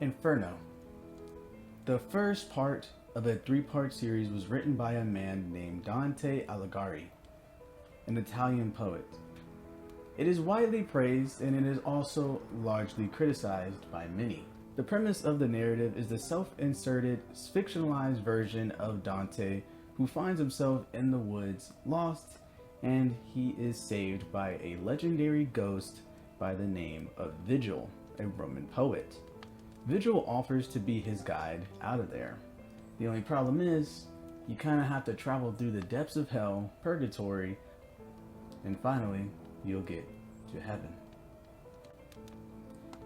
Inferno. The first part of a three-part series was written by a man named Dante Alighieri, an Italian poet. It is widely praised and it is also largely criticized by many. The premise of the narrative is the self-inserted, fictionalized version of Dante who finds himself in the woods, lost, and he is saved by a legendary ghost by the name of Vigil, a Roman poet. Vigil offers to be his guide out of there. The only problem is, you kind of have to travel through the depths of hell, purgatory, and finally, you'll get to heaven.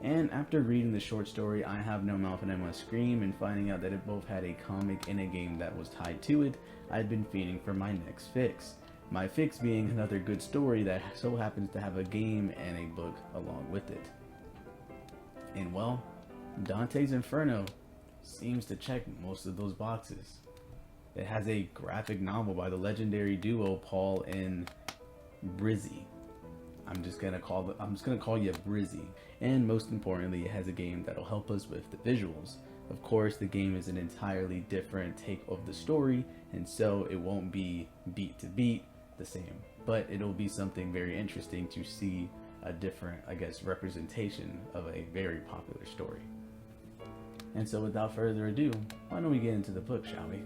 And after reading the short story I Have No Mouth and I Must Scream and finding out that it both had a comic and a game that was tied to it, I'd been fiending for my next fix. My fix being another good story that so happens to have a game and a book along with it. And well, Dante's Inferno seems to check most of those boxes. It has a graphic novel by the legendary duo Paul and Brizzy. I'm just gonna call you Brizzy. And most importantly, it has a game that'll help us with the visuals. Of course, the game is an entirely different take of the story, and so it won't be beat to beat the same, but it'll be something very interesting to see a different, I guess, representation of a very popular story. And so without further ado, why don't we get into the book, shall we?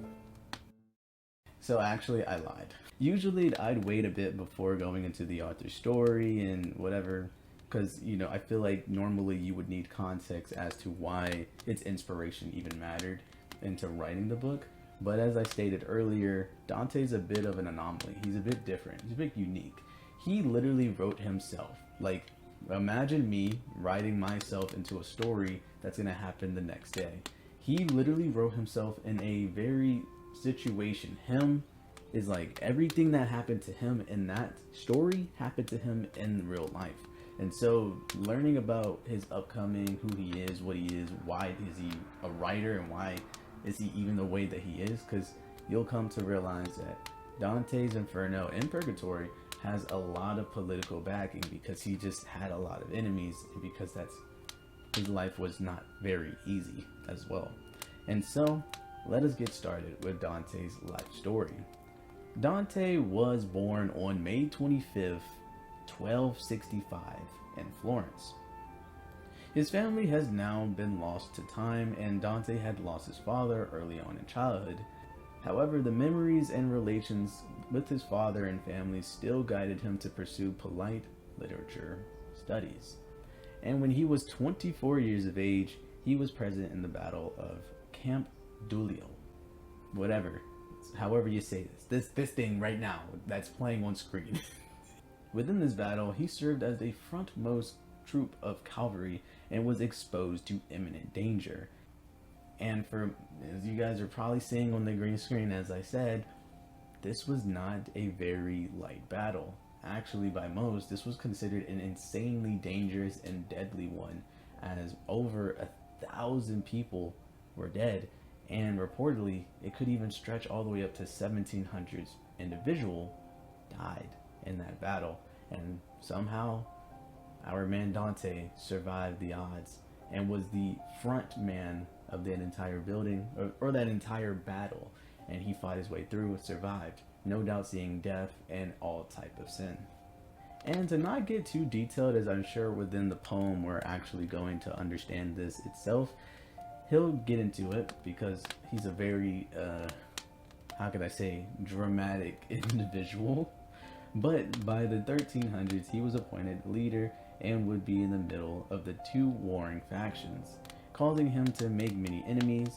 So actually, I lied. Usually I'd wait a bit before going into the author's story and whatever, because, you know, I feel like normally you would need context as to why its inspiration even mattered into writing the book. But as I stated earlier, Dante's a bit of an anomaly. He's a bit different. He's a bit unique. He literally wrote himself. Like, imagine me writing myself into a story that's going to happen the next day. He literally wrote himself in a very situation. Him is like everything that happened to him in that story happened to him in real life. And so learning about his upcoming, who he is, what he is, why is he a writer, and why is he even the way that he is, because you'll come to realize that Dante's Inferno in Purgatory has a lot of political backing because he just had a lot of enemies, and because his life was not very easy as well. And so let us get started with Dante's life story. Dante was born on May 25th, 1265 in Florence. His family has now been lost to time, and Dante had lost his father early on in childhood. However, the memories and relations with his father and family still guided him to pursue polite literature studies. And when he was 24 years of age, he was present in the Battle of Camp Duilio. Whatever, however you say this thing right now that's playing on screen. Within this battle, he served as the frontmost troop of cavalry and was exposed to imminent danger. And as you guys are probably seeing on the green screen, as I said, this was not a very light battle. Actually, by most, this was considered an insanely dangerous and deadly one, as over 1,000 people were dead, and reportedly, it could even stretch all the way up to 1,700 individuals died in that battle. And somehow, our man Dante survived the odds and was the front man of that entire building, or that entire battle. And he fought his way through and survived, no doubt seeing death and all type of sin. And to not get too detailed, as I'm sure within the poem we're actually going to understand this itself, he'll get into it because he's a very, how can I say, dramatic individual. But by the 1300s, he was appointed leader and would be in the middle of the two warring factions, causing him to make many enemies,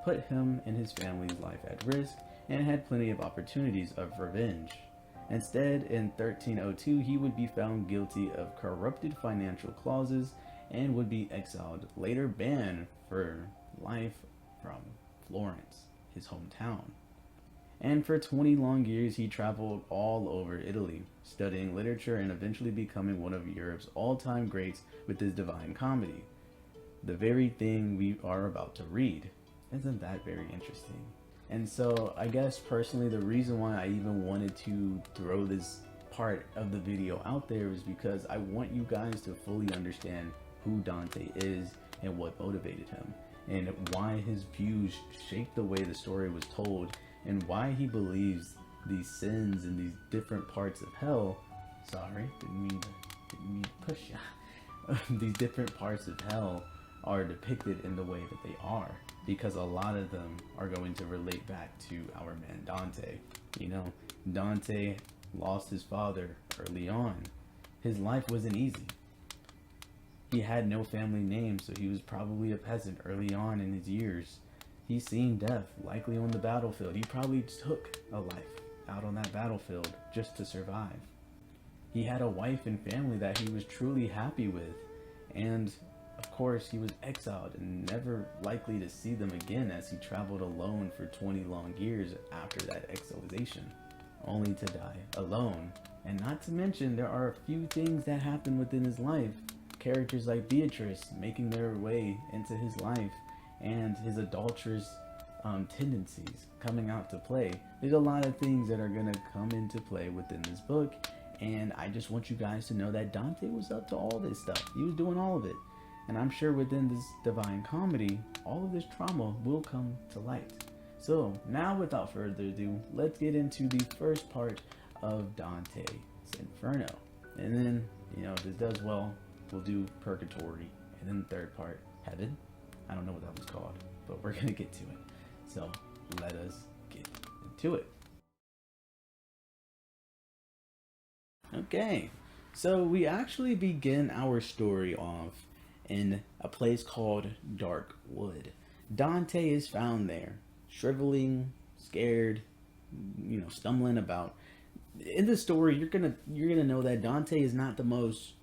put him and his family's life at risk, and had plenty of opportunities of revenge. Instead, in 1302, he would be found guilty of corrupted financial clauses and would be exiled, later banned for life from Florence, his hometown. And for 20 long years, he traveled all over Italy, studying literature and eventually becoming one of Europe's all-time greats with his Divine Comedy. The very thing we are about to read. Isn't that very interesting? And so I guess personally the reason why I even wanted to throw this part of the video out there is because I want you guys to fully understand who Dante is and what motivated him, and why his views shaped the way the story was told, and why he believes these sins in these different parts of hell. Sorry, didn't mean to push ya. These different parts of hell are depicted in the way that they are, because a lot of them are going to relate back to our man Dante. You know, Dante lost his father early on. His life wasn't easy. He had no family name, so he was probably a peasant early on in his years. He's seen death, likely on the battlefield. He probably took a life out on that battlefield just to survive. He had a wife and family that he was truly happy with, and of course he was exiled and never likely to see them again, as he traveled alone for 20 long years after that exilization, only to die alone. And not to mention, there are a few things that happen within his life. Characters like Beatrice making their way into his life, and his adulterous tendencies coming out to play. There's a lot of things that are going to come into play within this book, and I just want you guys to know that Dante was up to all this stuff. He was doing all of it, and I'm sure within this divine comedy, all of this trauma will come to light. So now, without further ado, let's get into the first part of Dante's Inferno, and then, you know, if this does well, we'll do Purgatory, and then the third part, Heaven. I don't know what that was called, but we're gonna get to it. So let us get into it. Okay, so we actually begin our story off in a place called Dark Wood. Dante is found there, shriveling, scared, you know, stumbling about. In the story, you're gonna know that Dante is not the most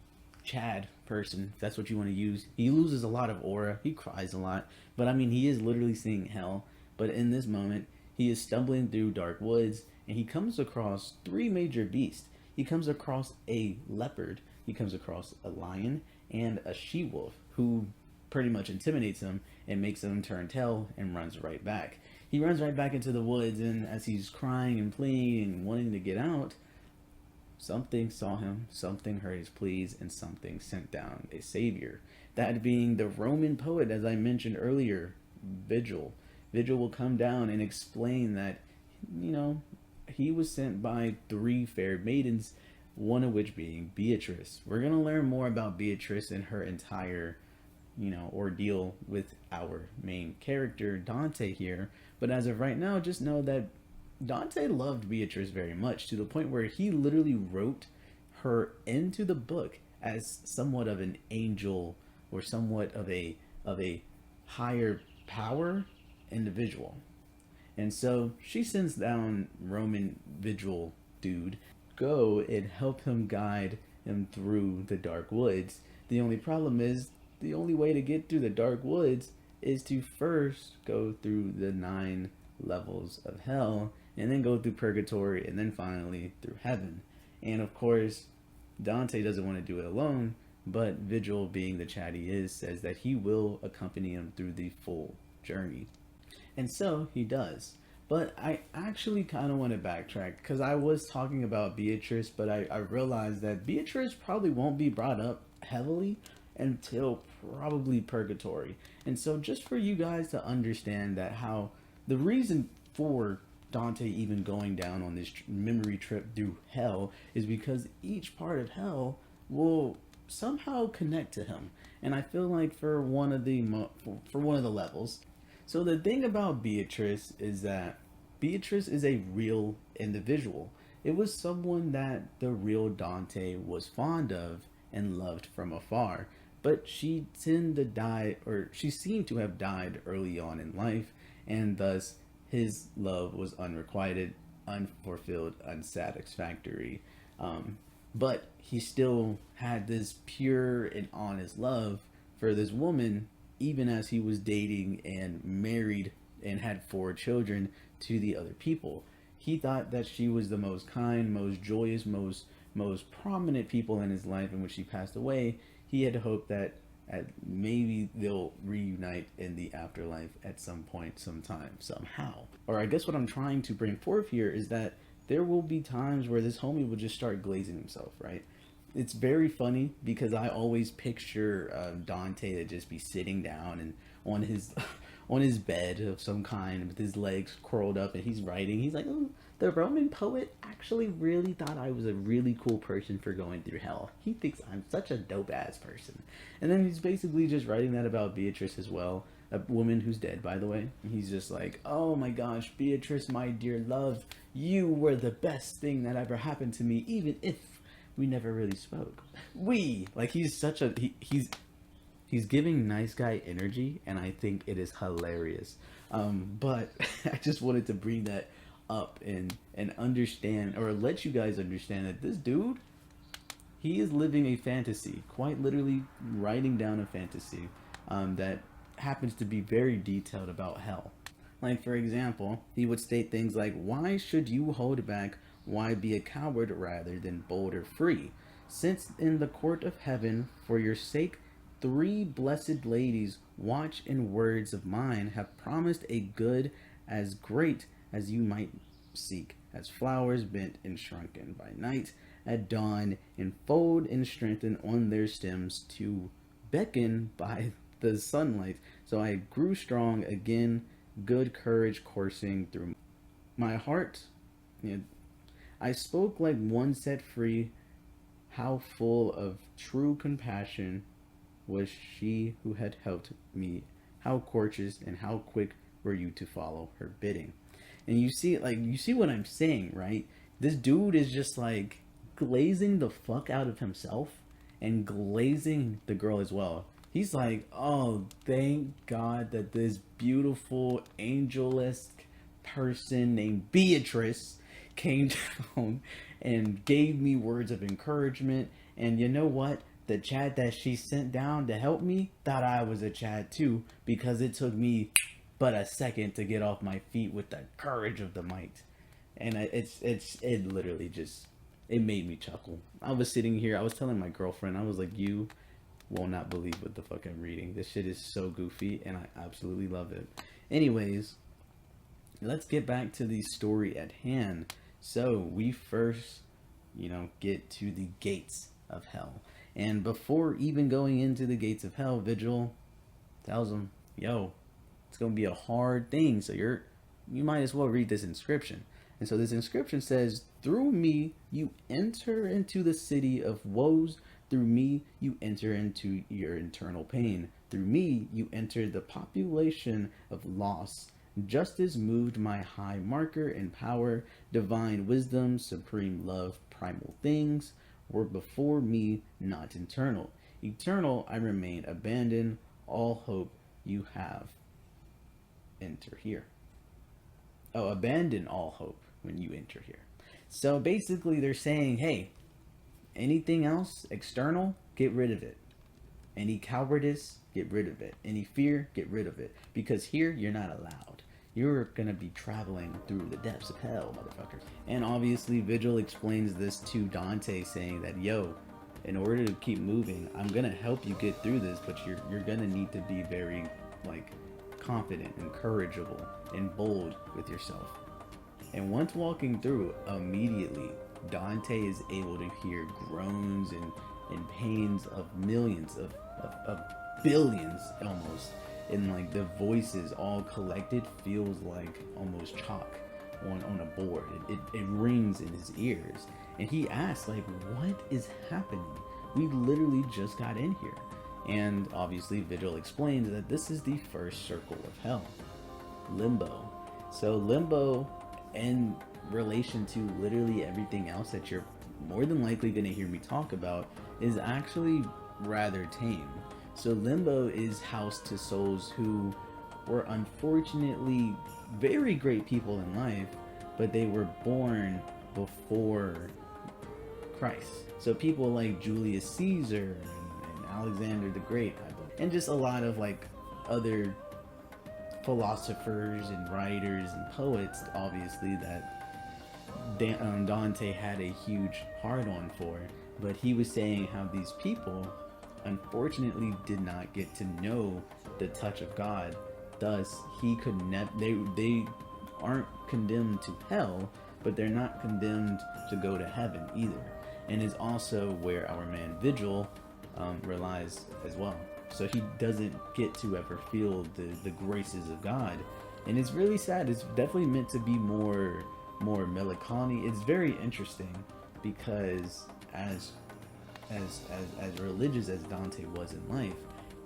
Chad person, if that's what you want to use. He loses a lot of aura, he cries a lot, but I mean, he is literally seeing hell. But in this moment, he is stumbling through dark woods, and he comes across three major beasts. He comes across a leopard, he comes across a lion, and a she-wolf, who pretty much intimidates him and makes him turn tail and runs right back. He runs right back into the woods, and as he's crying and pleading and wanting to get out, something saw him, something heard his pleas, and something sent down a savior. That being the Roman poet, as I mentioned earlier, Virgil. Virgil will come down and explain that, you know, he was sent by three fair maidens, one of which being Beatrice. We're going to learn more about Beatrice and her entire, you know, ordeal with our main character, Dante, here. But as of right now, just know that Dante loved Beatrice very much, to the point where he literally wrote her into the book as somewhat of an angel, or somewhat of a higher power individual. And so she sends down Roman Vigil dude, go and help him, guide him through the dark woods. The only problem is, the only way to get through the dark woods is to first go through the 9 levels of hell, and then go through purgatory, and then finally through heaven. And of course, Dante doesn't want to do it alone, but Vigil, being the Chad he is, says that he will accompany him through the full journey. And so he does. But I actually kind of want to backtrack, because I was talking about Beatrice, but I realized that Beatrice probably won't be brought up heavily until probably purgatory. And so just for you guys to understand that, how the reason for Dante even going down on this memory trip through hell is because each part of hell will somehow connect to him. And I feel like for one of the levels. So the thing about Beatrice is that Beatrice is a real individual. It was someone that the real Dante was fond of and loved from afar. But she seemed to have died early on in life, and thus his love was unrequited, unfulfilled, unsatisfactory. But he still had this pure and honest love for this woman, even as he was dating and married and had 4 children to the other people. He thought that she was the most kind, most joyous, most prominent people in his life, and when she passed away, he had hoped that maybe they'll reunite in the afterlife at some point, sometime, somehow. Or I guess what I'm trying to bring forth here is that there will be times where this homie will just start glazing himself, right? it's very funny because I always picture Dante to just be sitting down and on his on his bed of some kind with his legs curled up and he's writing. He's like, oh, the Roman poet actually really thought I was a really cool person for going through hell. He thinks I'm such a dope ass person. And then he's basically just writing that about Beatrice as well, a woman who's dead, by the way. And he's just like, oh my gosh, Beatrice, my dear love, you were the best thing that ever happened to me, even if we never really spoke. Like, he's such a he's giving nice guy energy, and I think it is hilarious. But I just wanted to bring that up and understand, or let you guys understand, that this dude, he is living a fantasy, quite literally writing down a fantasy that happens to be very detailed about hell. Like, for example, he would state things like, why should you hold back? Why be a coward rather than bold or free? Since in the court of heaven, for your sake, 3 blessed ladies, watch in words of mine, have promised a good as great as you might seek, as flowers bent and shrunken by night, at dawn, enfold and strengthen on their stems to beckon by the sunlight. So I grew strong again, good courage coursing through my heart. I spoke like one set free. How full of true compassion was she who had helped me. How courteous and how quick were you to follow her bidding. And you see what I'm saying, right? This dude is just like glazing the fuck out of himself and glazing the girl as well. He's like, oh, thank God that this beautiful angel-esque person named Beatrice came down and gave me words of encouragement. And you know what? The Chad that she sent down to help me thought I was a Chad too, because it took me but a second to get off my feet with the courage of the might. And it literally just, it made me chuckle. I was sitting here, I was telling my girlfriend, I was like, you will not believe what the fuck I'm reading. This shit is so goofy and I absolutely love it. Anyways, let's get back to the story at hand. So we first, get to the gates of hell. And before even going into the gates of hell, Vigil tells him, yo, it's going to be a hard thing. So you might as well read this inscription. And so this inscription says, through me, you enter into the city of woes. Through me, you enter into your eternal pain. Through me, you enter the population of loss. Justice moved my high marker and power. Divine wisdom, supreme love, primal things were before me, not internal. Eternal, I remain abandoned. All hope you have. Enter here. Oh, abandon all hope when you enter here. So basically they're saying, hey, anything else external, get rid of it. Any cowardice, get rid of it. Any fear, get rid of it. Because here, you're not allowed. You're gonna be traveling through the depths of hell, motherfucker. And obviously, Vigil explains this to Dante, saying that, yo, in order to keep moving, I'm gonna help you get through this, but you're gonna need to be very, confident and courageable and bold with yourself. And once walking through, immediately, Dante is able to hear groans and pains of millions, of billions almost. And the voices all collected feels like almost chalk on a board. It rings in his ears. And he asks, what is happening? We literally just got in here. And obviously Vigil explains that this is the first circle of hell, Limbo. So Limbo, in relation to literally everything else that you're more than likely going to hear me talk about, is actually rather tame. So Limbo is house to souls who were unfortunately very great people in life, but they were born before Christ. So people like Julius Caesar and Alexander the Great, and just a lot of other philosophers and writers and poets, obviously, that Dante had a huge hard-on for. But he was saying how these people unfortunately did not get to know the touch of God. Thus, he could they aren't condemned to hell, but they're not condemned to go to heaven either. and is also where our man Vigil relies as well. So he doesn't get to ever feel the graces of God, and it's really sad. It's definitely meant to be more melancholy. It's very interesting because as religious as Dante was in life,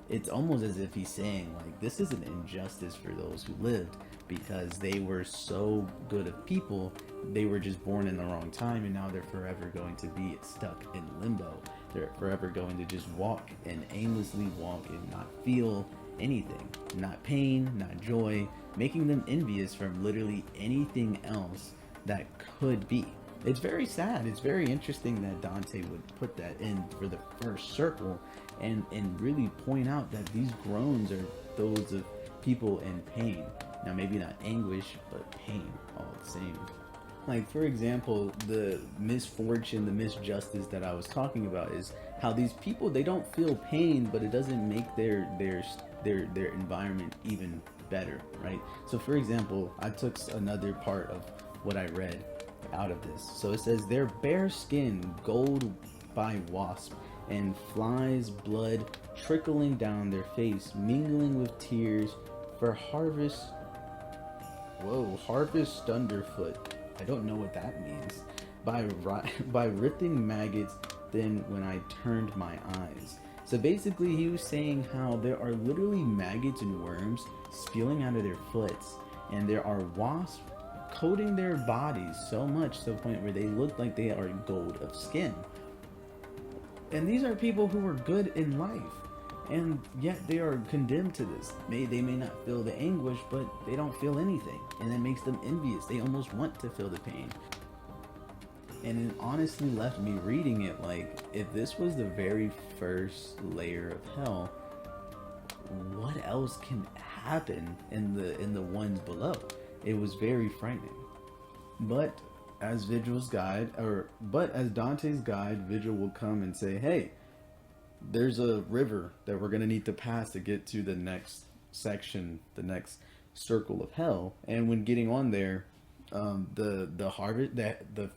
it's almost as if he's saying, like, this is an injustice for those who lived, because they were so good of people. They were just born in the wrong time, and now they're forever going to be stuck in limbo. They're forever going to just walk and aimlessly walk and not feel anything, not pain, not joy, making them envious from literally anything else that could be. It's very sad. It's very interesting that Dante would put that in for the first circle, and really point out that these groans are those of people in pain. Now, maybe not anguish, but pain all the same. Like, for example, the misfortune, the misjustice that I was talking about is how these people, they don't feel pain, but it doesn't make their environment even better, right? So, for example, I took another part of what I read out of this. So it says, their bare skin gold by wasp, and flies blood trickling down their face, mingling with tears for harvest. Whoa, harvest thunderfoot. I don't know what that means. By ripping maggots, then when I turned my eyes. So basically he was saying how there are literally maggots and worms spewing out of their foots, and there are wasps coating their bodies so much to the point where they look like they are gold of skin. And these are people who are good in life, and yet they are condemned to this. They may not feel the anguish, but they don't feel anything, and that makes them envious. They almost want to feel the pain. And it honestly left me reading it like, if this was the very first layer of hell, what else can happen in the ones below? It was very frightening. But as Dante's guide, Vigil will come and say, hey, there's a river that we're going to need to pass to get to the next section, the next circle of hell. And when getting on there, the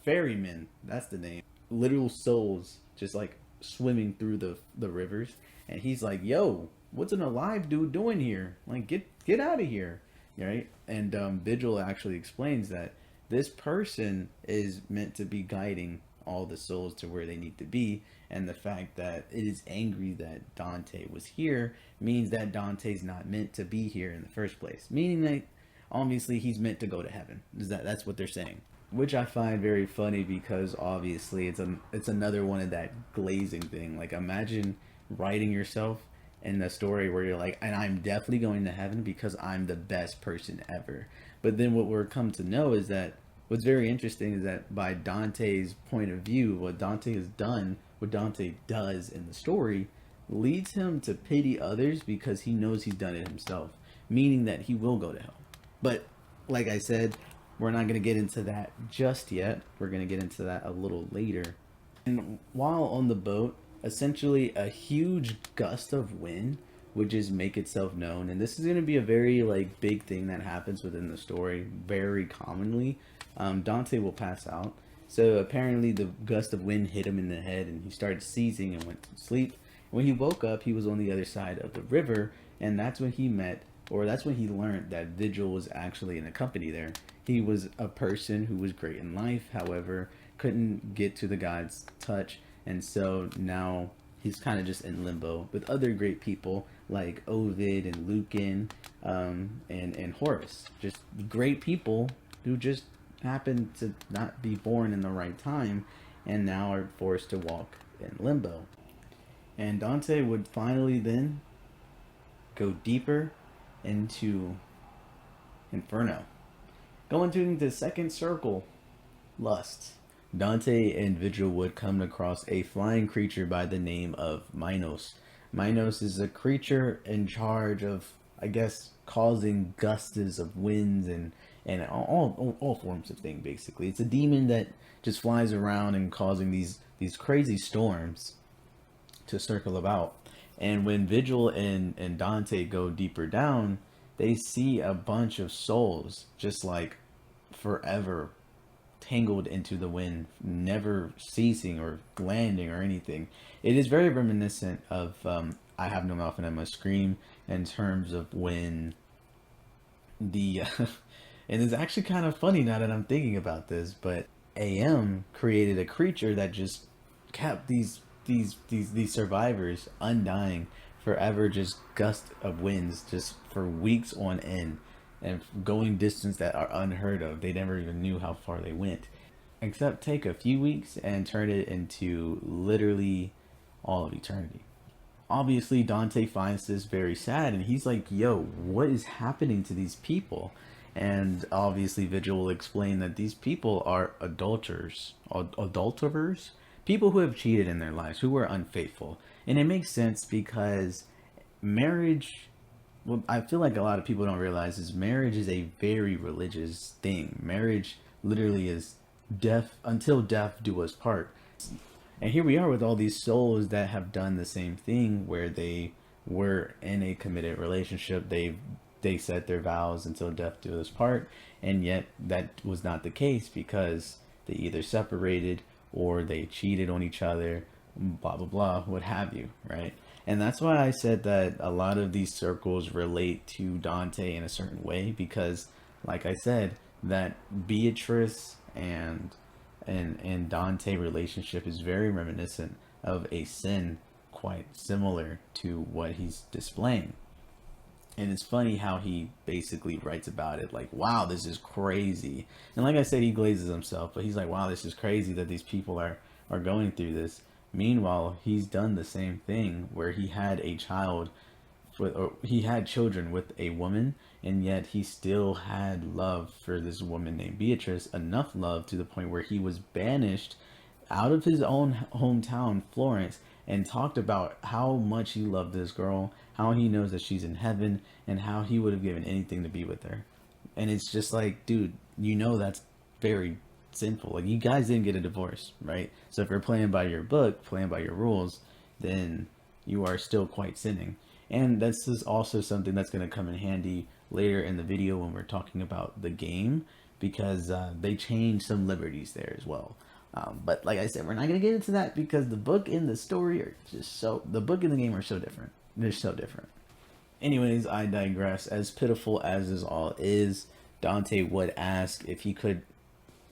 ferrymen, that's the name, literal souls just like swimming through the rivers. And he's like, yo, what's an alive dude doing here? Like, get out of here. Right? And Vigil actually explains that this person is meant to be guiding all the souls to where they need to be, and the fact that it is angry that Dante was here means that Dante's not meant to be here in the first place, meaning that obviously he's meant to go to heaven. That's what they're saying, which I find very funny, because obviously it's another one of that glazing thing. Like, imagine writing yourself in the story where you're like, and I'm definitely going to heaven because I'm the best person ever. But then what we're come to know is that what's very interesting is that by Dante's point of view, what Dante has done, what Dante does in the story, leads him to pity others because he knows he's done it himself, meaning that he will go to hell. But like I said, we're not going to get into that just yet. We're going to get into that a little later. And while on the boat, essentially a huge gust of wind would just make itself known, and this is going to be a very like big thing that happens within the story very commonly. Dante will pass out, so apparently the gust of wind hit him in the head and he started seizing and went to sleep. When he woke up, he was on the other side of the river, and that's when he learned that Vigil was actually in a company there. He was a person who was great in life, however couldn't get to the God's touch, and so now he's kind of just in limbo with other great people like Ovid and Lucan, and Horace. Just great people who just happened to not be born in the right time and now are forced to walk in limbo. And Dante would finally then go deeper into Inferno. Going to the second circle, lust. Dante and Vigil would come across a flying creature by the name of Minos. Minos is a creature in charge of, I guess, causing gusts of winds and all forms of thing, basically. It's a demon that just flies around and causing these crazy storms to circle about. And when Vigil and Dante go deeper down, they see a bunch of souls just like forever tangled into the wind, never ceasing or landing or anything. It is very reminiscent of I Have No Mouth and I Must Scream in terms of when the and it's actually kind of funny now that I'm thinking about this, but AM created a creature that just kept these survivors undying forever, just gust of winds just for weeks on end, and going distance that are unheard of. They never even knew how far they went, except take a few weeks and turn it into literally all of eternity. Obviously Dante finds this very sad, and he's like, yo, what is happening to these people? And obviously Vigil will explain that these people are adulterers, people who have cheated in their lives, who were unfaithful. And it makes sense because marriage, what I feel like a lot of people don't realize is marriage is a very religious thing. Marriage literally is death until death do us part. And here we are with all these souls that have done the same thing, where they were in a committed relationship. They set their vows until death do us part, and yet that was not the case because they either separated or they cheated on each other, blah blah blah, what have you, right? And that's why I said that a lot of these circles relate to Dante in a certain way, because like I said, that Beatrice and Dante relationship is very reminiscent of a sin quite similar to what he's displaying. And it's funny how he basically writes about it like, wow, this is crazy. And like I said, he glazes himself, but he's like, wow, this is crazy that these people are going through this. Meanwhile, he's done the same thing where he had a child or he had children with a woman, and yet he still had love for this woman named Beatrice, enough love to the point where he was banished out of his own hometown, Florence, and talked about how much he loved this girl, how he knows that she's in heaven, and how he would have given anything to be with her. And it's just like, dude, you know that's very sinful. Like, you guys didn't get a divorce, right? So if you're playing by your book, playing by your rules, then you are still quite sinning. And this is also something that's going to come in handy later in the video when we're talking about the game, because they change some liberties there as well. But like I said, we're not going to get into that because the book and the story are just so... The book and the game are so different. They're so different. Anyways, I digress. As pitiful as this all is, Dante would ask if he could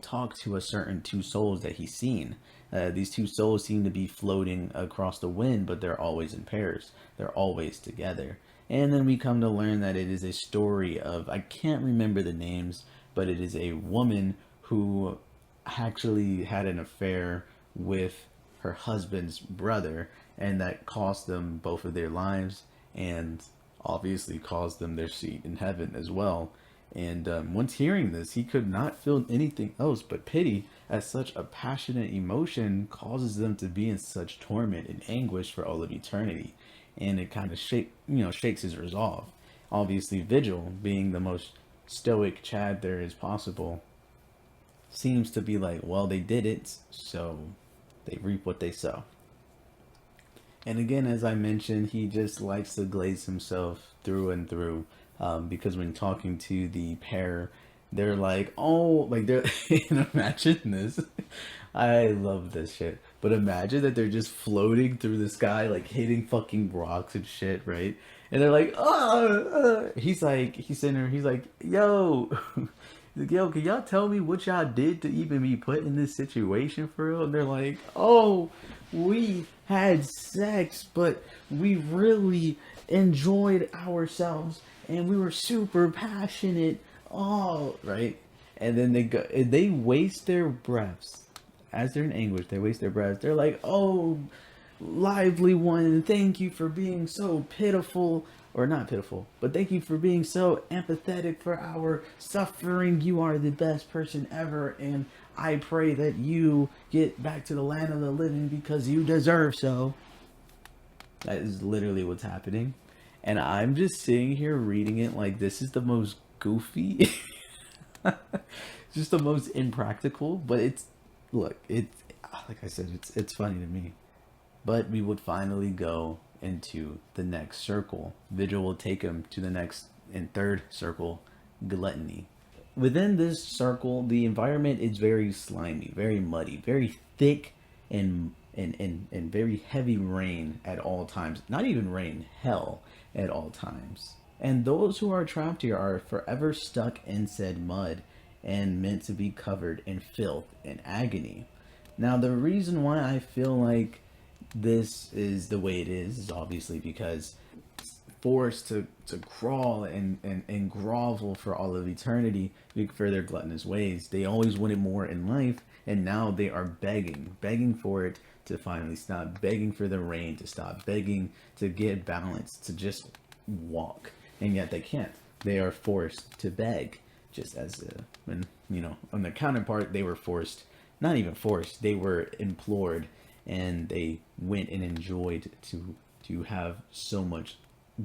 talk to a certain two souls that he's seen. These two souls seem to be floating across the wind, but they're always in pairs. They're always together. And then we come to learn that it is a story of, I can't remember the names, but it is a woman who actually had an affair with her husband's brother, and that cost them both of their lives, and obviously caused them their seat in heaven as well. And once hearing this, he could not feel anything else but pity, as such a passionate emotion causes them to be in such torment and anguish for all of eternity. And it kind of shakes his resolve. Obviously, Vigil, being the most stoic Chad there is possible, seems to be like, well, they did it, so they reap what they sow. And again, as I mentioned, he just likes to glaze himself through and through. Because when talking to the pair, they're like, oh, like they're, imagine this. I love this shit. But imagine that they're just floating through the sky, like hitting fucking rocks and shit, right? And they're like, oh, he's sitting there, he's like, yo, yo, can y'all tell me what y'all did to even be put in this situation for real? And they're like, oh, we had sex, but we really enjoyed ourselves. And we were super passionate, oh, right? And then they waste their breaths. As they're in anguish, they waste their breaths. They're like, oh, lively one, thank you for being so pitiful. Or not pitiful, but thank you for being so empathetic for our suffering. You are the best person ever. And I pray that you get back to the land of the living because you deserve so. That is literally what's happening. And I'm just sitting here reading it like this is the most goofy, just the most impractical. But it's, look, it's like I said, it's funny to me. But we would finally go into the next circle. Vigil will take him to the next and third circle, gluttony. Within this circle, the environment is very slimy, very muddy, very thick, and very heavy rain at all times. Not even rain, hell at all times. And those who are trapped here are forever stuck in said mud and meant to be covered in filth and agony. Now, the reason why I feel like this is the way it is obviously because forced to crawl and grovel for all of eternity for their gluttonous ways. They always wanted more in life, and now they are begging for it to finally stop, begging for the rain to stop, begging to get balance, to just walk, and yet they can't. They are forced to beg, just as when on the counterpart they were forced, not even forced, they were implored, and they went and enjoyed to have so much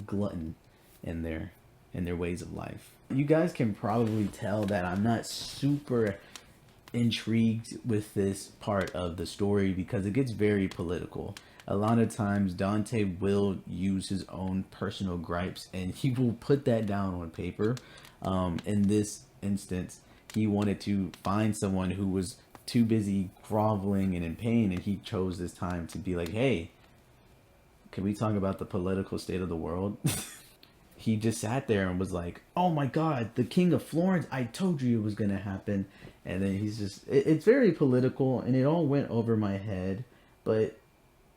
glutton in their ways of life. You guys can probably tell that I'm not super intrigued with this part of the story because it gets very political. A lot of times Dante will use his own personal gripes and he will put that down on paper. In this instance, he wanted to find someone who was too busy groveling and in pain, and he chose this time to be like, hey, can we talk about the political state of the world? He just sat there and was like, oh my god, the King of Florence, I told you it was gonna happen. And then he's just, it's very political, and it all went over my head. But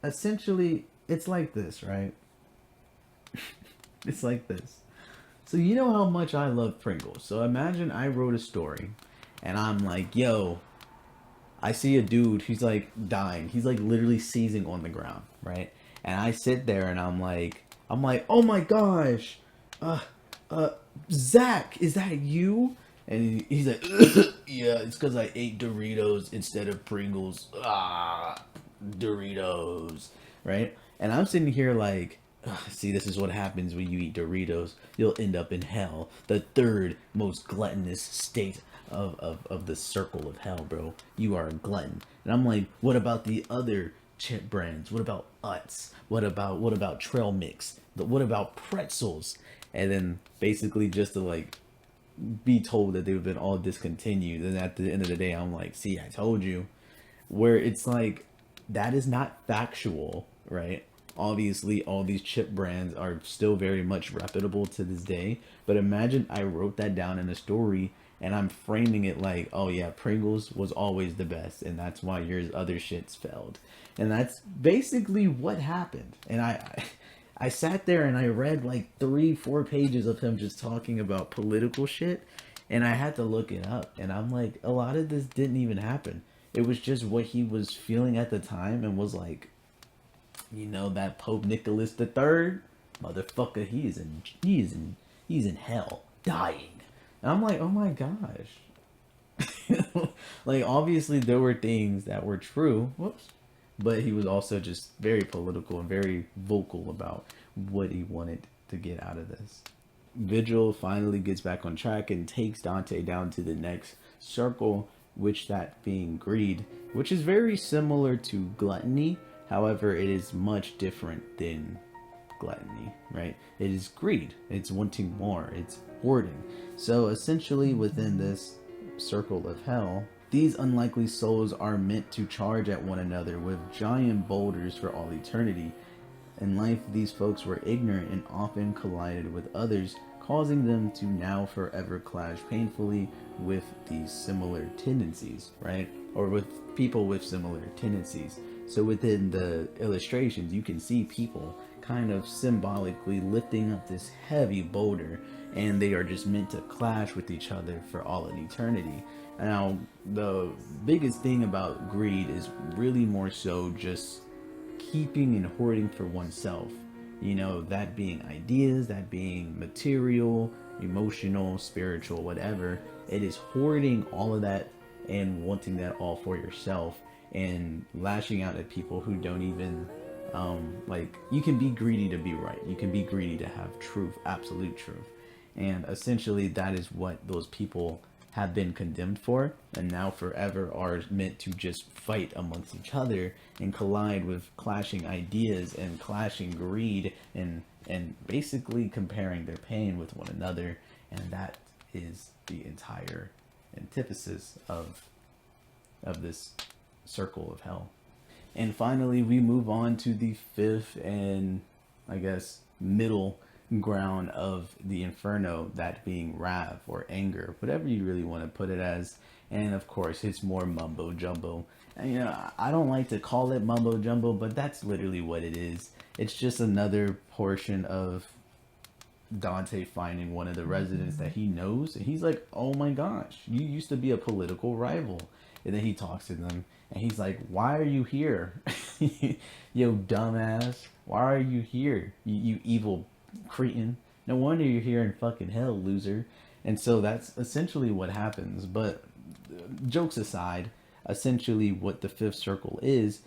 essentially, it's like this, right? It's like this. So you know how much I love Pringles. So imagine I wrote a story, and I'm like, yo, I see a dude, he's like dying. He's like literally seizing on the ground, right? And I sit there and I'm like, oh my gosh, Zach, is that you? And he's like, yeah, it's because I ate Doritos instead of Pringles. Doritos, right? And I'm sitting here like, see, this is what happens when you eat Doritos. You'll end up in hell, the third most gluttonous state of the circle of hell, bro. You are a glutton. And I'm like, what about the other chip brands? What about Utz? What about Trail Mix? What about pretzels? And then basically just to like be told that they've been all discontinued. And at the end of the day, I'm like, see, I told you. Where it's like, that is not factual, right? Obviously, all these chip brands are still very much reputable to this day. But imagine I wrote that down in a story and I'm framing it like, oh yeah, Pringles was always the best, and that's why your other shits failed. And that's basically what happened. And I sat there and I read like 3-4 pages of him just talking about political shit, and I had to look it up. And I'm like, a lot of this didn't even happen. It was just what he was feeling at the time, and was like, that Pope Nicholas III, motherfucker, he's in hell, dying. And I'm like, oh my gosh. Like, obviously there were things that were true. Whoops. But he was also just very political and very vocal about what he wanted to get out of this. Vigil finally gets back on track and takes Dante down to the next circle, which that being greed, which is very similar to gluttony. However, it is much different than gluttony, right? It is greed. It's wanting more. It's hoarding. So essentially within this circle of hell, these unlikely souls are meant to charge at one another with giant boulders for all eternity. In life, these folks were ignorant and often collided with others, causing them to now forever clash painfully with these similar tendencies, right? Or with people with similar tendencies. So within the illustrations, you can see people kind of symbolically lifting up this heavy boulder, and they are just meant to clash with each other for all of eternity. Now, the biggest thing about greed is really more so just keeping and hoarding for oneself. That being ideas, that being material, emotional, spiritual, whatever. It is hoarding all of that and wanting that all for yourself, and lashing out at people who don't even, you can be greedy to be right. You can be greedy to have truth, absolute truth. And essentially that is what those people have been condemned for, and now forever are meant to just fight amongst each other and collide with clashing ideas and clashing greed, and basically comparing their pain with one another. And that is the entire antithesis of this circle of hell. And finally, we move on to the fifth and, I guess, middle ground of the Inferno, that being wrath or anger, whatever you really want to put it as. And of course, it's more mumbo jumbo. And, you know, I don't like to call it mumbo jumbo, but that's literally what it is. It's just another portion of Dante finding one of the residents that he knows, and he's like, oh my gosh, you used to be a political rival. And then he talks to them, and he's like, why are you here? Yo, dumbass, why are you here, you evil cretin? No wonder you're here in fucking hell, loser. And so that's essentially what happens. But jokes aside, essentially what the fifth circle is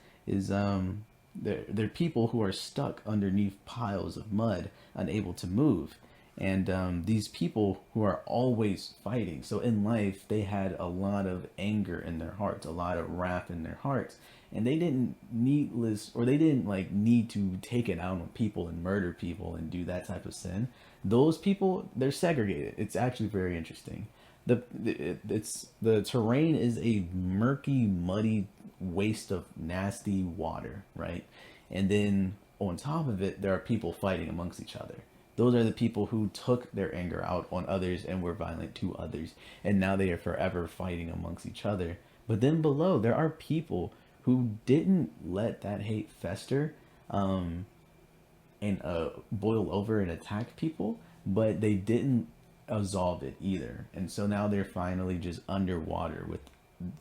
they're people who are stuck underneath piles of mud, unable to move. And these people who are always fighting. So in life, they had a lot of anger in their hearts, a lot of wrath in their hearts. And they didn't need to take it out on people and murder people and do that type of sin. Those people, they're segregated. It's actually very interesting. The terrain is a murky, muddy waste of nasty water, right? And then on top of it, there are people fighting amongst each other. Those are the people who took their anger out on others and were violent to others, and now they are forever fighting amongst each other. But then below, there are people who didn't let that hate fester and boil over and attack people, but they didn't absolve it either. And so now they're finally just underwater with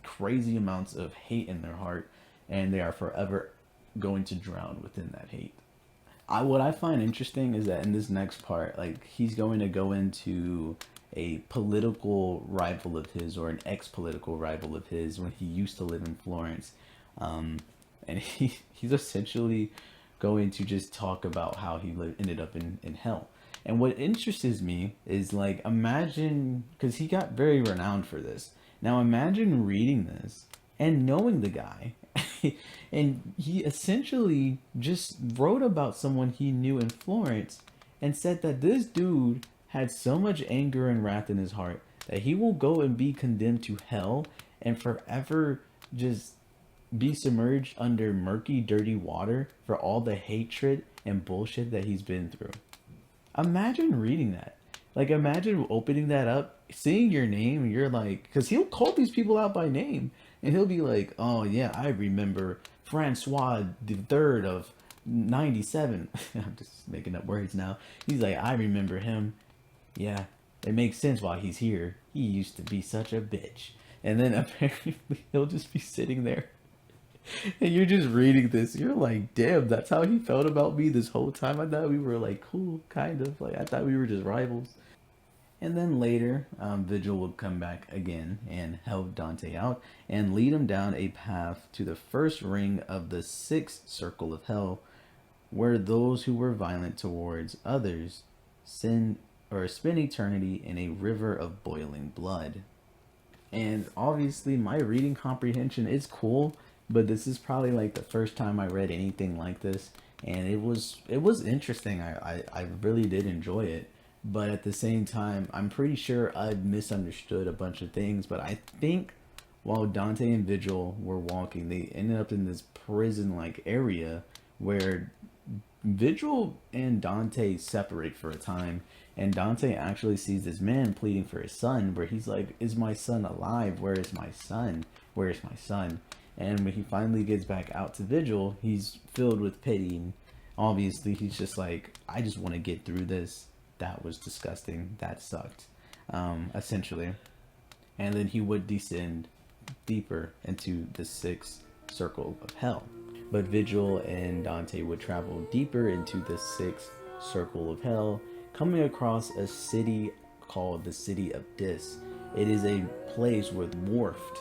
crazy amounts of hate in their heart, and they are forever going to drown within that hate. What I find interesting is that in this next part, like, he's going to go into a political rival of his, or an ex-political rival of his, when he used to live in Florence. And he's essentially going to just talk about how he ended up in hell. And what interests me is, like, imagine, because he got very renowned for this. Now imagine reading this and knowing the guy. And he essentially just wrote about someone he knew in Florence and said that this dude had so much anger and wrath in his heart that he will go and be condemned to hell and forever just be submerged under murky, dirty water for all the hatred and bullshit that he's been through. Imagine reading that. Like, imagine opening that up, seeing your name, and you're like, because he'll call these people out by name, and he'll be like, oh yeah, I remember Francois the Third of 97. I'm just making up words now. He's like, I remember him. Yeah, it makes sense why he's here. He used to be such a bitch. And then apparently he'll just be sitting there. And you're just reading this. You're like, damn, that's how he felt about me this whole time. I thought we were like cool, kind of. Like, I thought we were just rivals. And then later, Vigil would come back again and help Dante out and lead him down a path to the first ring of the sixth circle of hell, where those who were violent towards others spend eternity in a river of boiling blood. And obviously, my reading comprehension is cool, but this is probably like the first time I read anything like this, and it was interesting. I really did enjoy it. But at the same time, I'm pretty sure I misunderstood a bunch of things. But I think while Dante and Vigil were walking, they ended up in this prison-like area where Vigil and Dante separate for a time. And Dante actually sees this man pleading for his son, where he's like, is my son alive? Where is my son? Where is my son? And when he finally gets back out to Vigil, he's filled with pity. And obviously, he's just like, I just want to get through this. That was disgusting. That sucked, essentially. And then he would descend deeper into the sixth circle of hell. But Vigil and Dante would travel deeper into the sixth circle of hell, coming across a city called the City of Dis. It is a place with morphed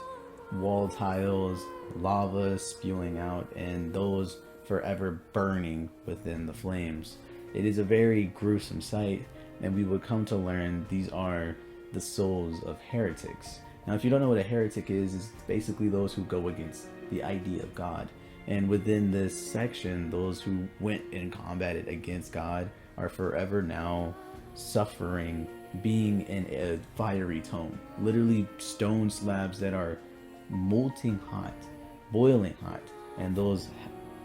wall tiles, lava spewing out, and those forever burning within the flames. It is a very gruesome sight, and we would come to learn these are the souls of heretics. Now, if you don't know what a heretic is, it's basically those who go against the idea of God. And within this section, those who went and combated against God are forever now suffering being in a fiery tome. Literally stone slabs that are molting hot, boiling hot, and those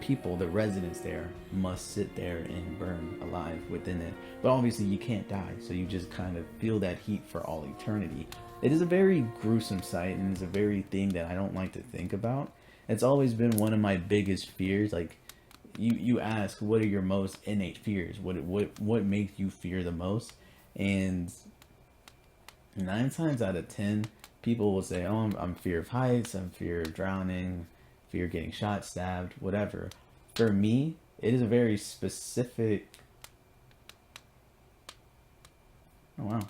people, the residents there, must sit there and burn alive within it. But obviously you can't die, so you just kind of feel that heat for all eternity. It is a very gruesome sight, and it's a very thing that I don't like to think about. It's always been one of my biggest fears. Like, you ask, what are your most innate fears? What makes you fear the most? And 9 times out of 10, people will say, "Oh, I'm fear of heights. I'm fear of drowning, fear of getting shot, stabbed, whatever." For me, it is a very specific. Oh wow.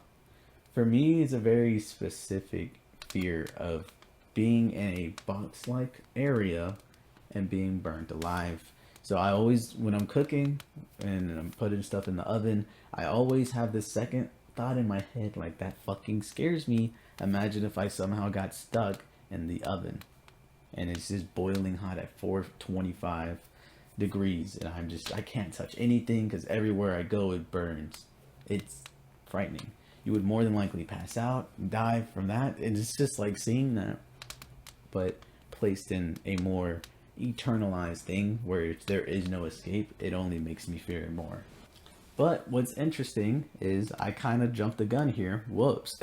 For me, it's a very specific fear of being in a box-like area and being burnt alive. So I always, when I'm cooking and I'm putting stuff in the oven, I always have this second thought in my head, like, that fucking scares me. Imagine if I somehow got stuck in the oven and it's just boiling hot at 425 degrees, and I can't touch anything because everywhere I go it burns. It's frightening. You would more than likely pass out, die from that, and it's just like seeing that, but placed in a more eternalized thing where there is no escape. It only makes me fear it more. But what's interesting is I kind of jumped the gun here. Whoops.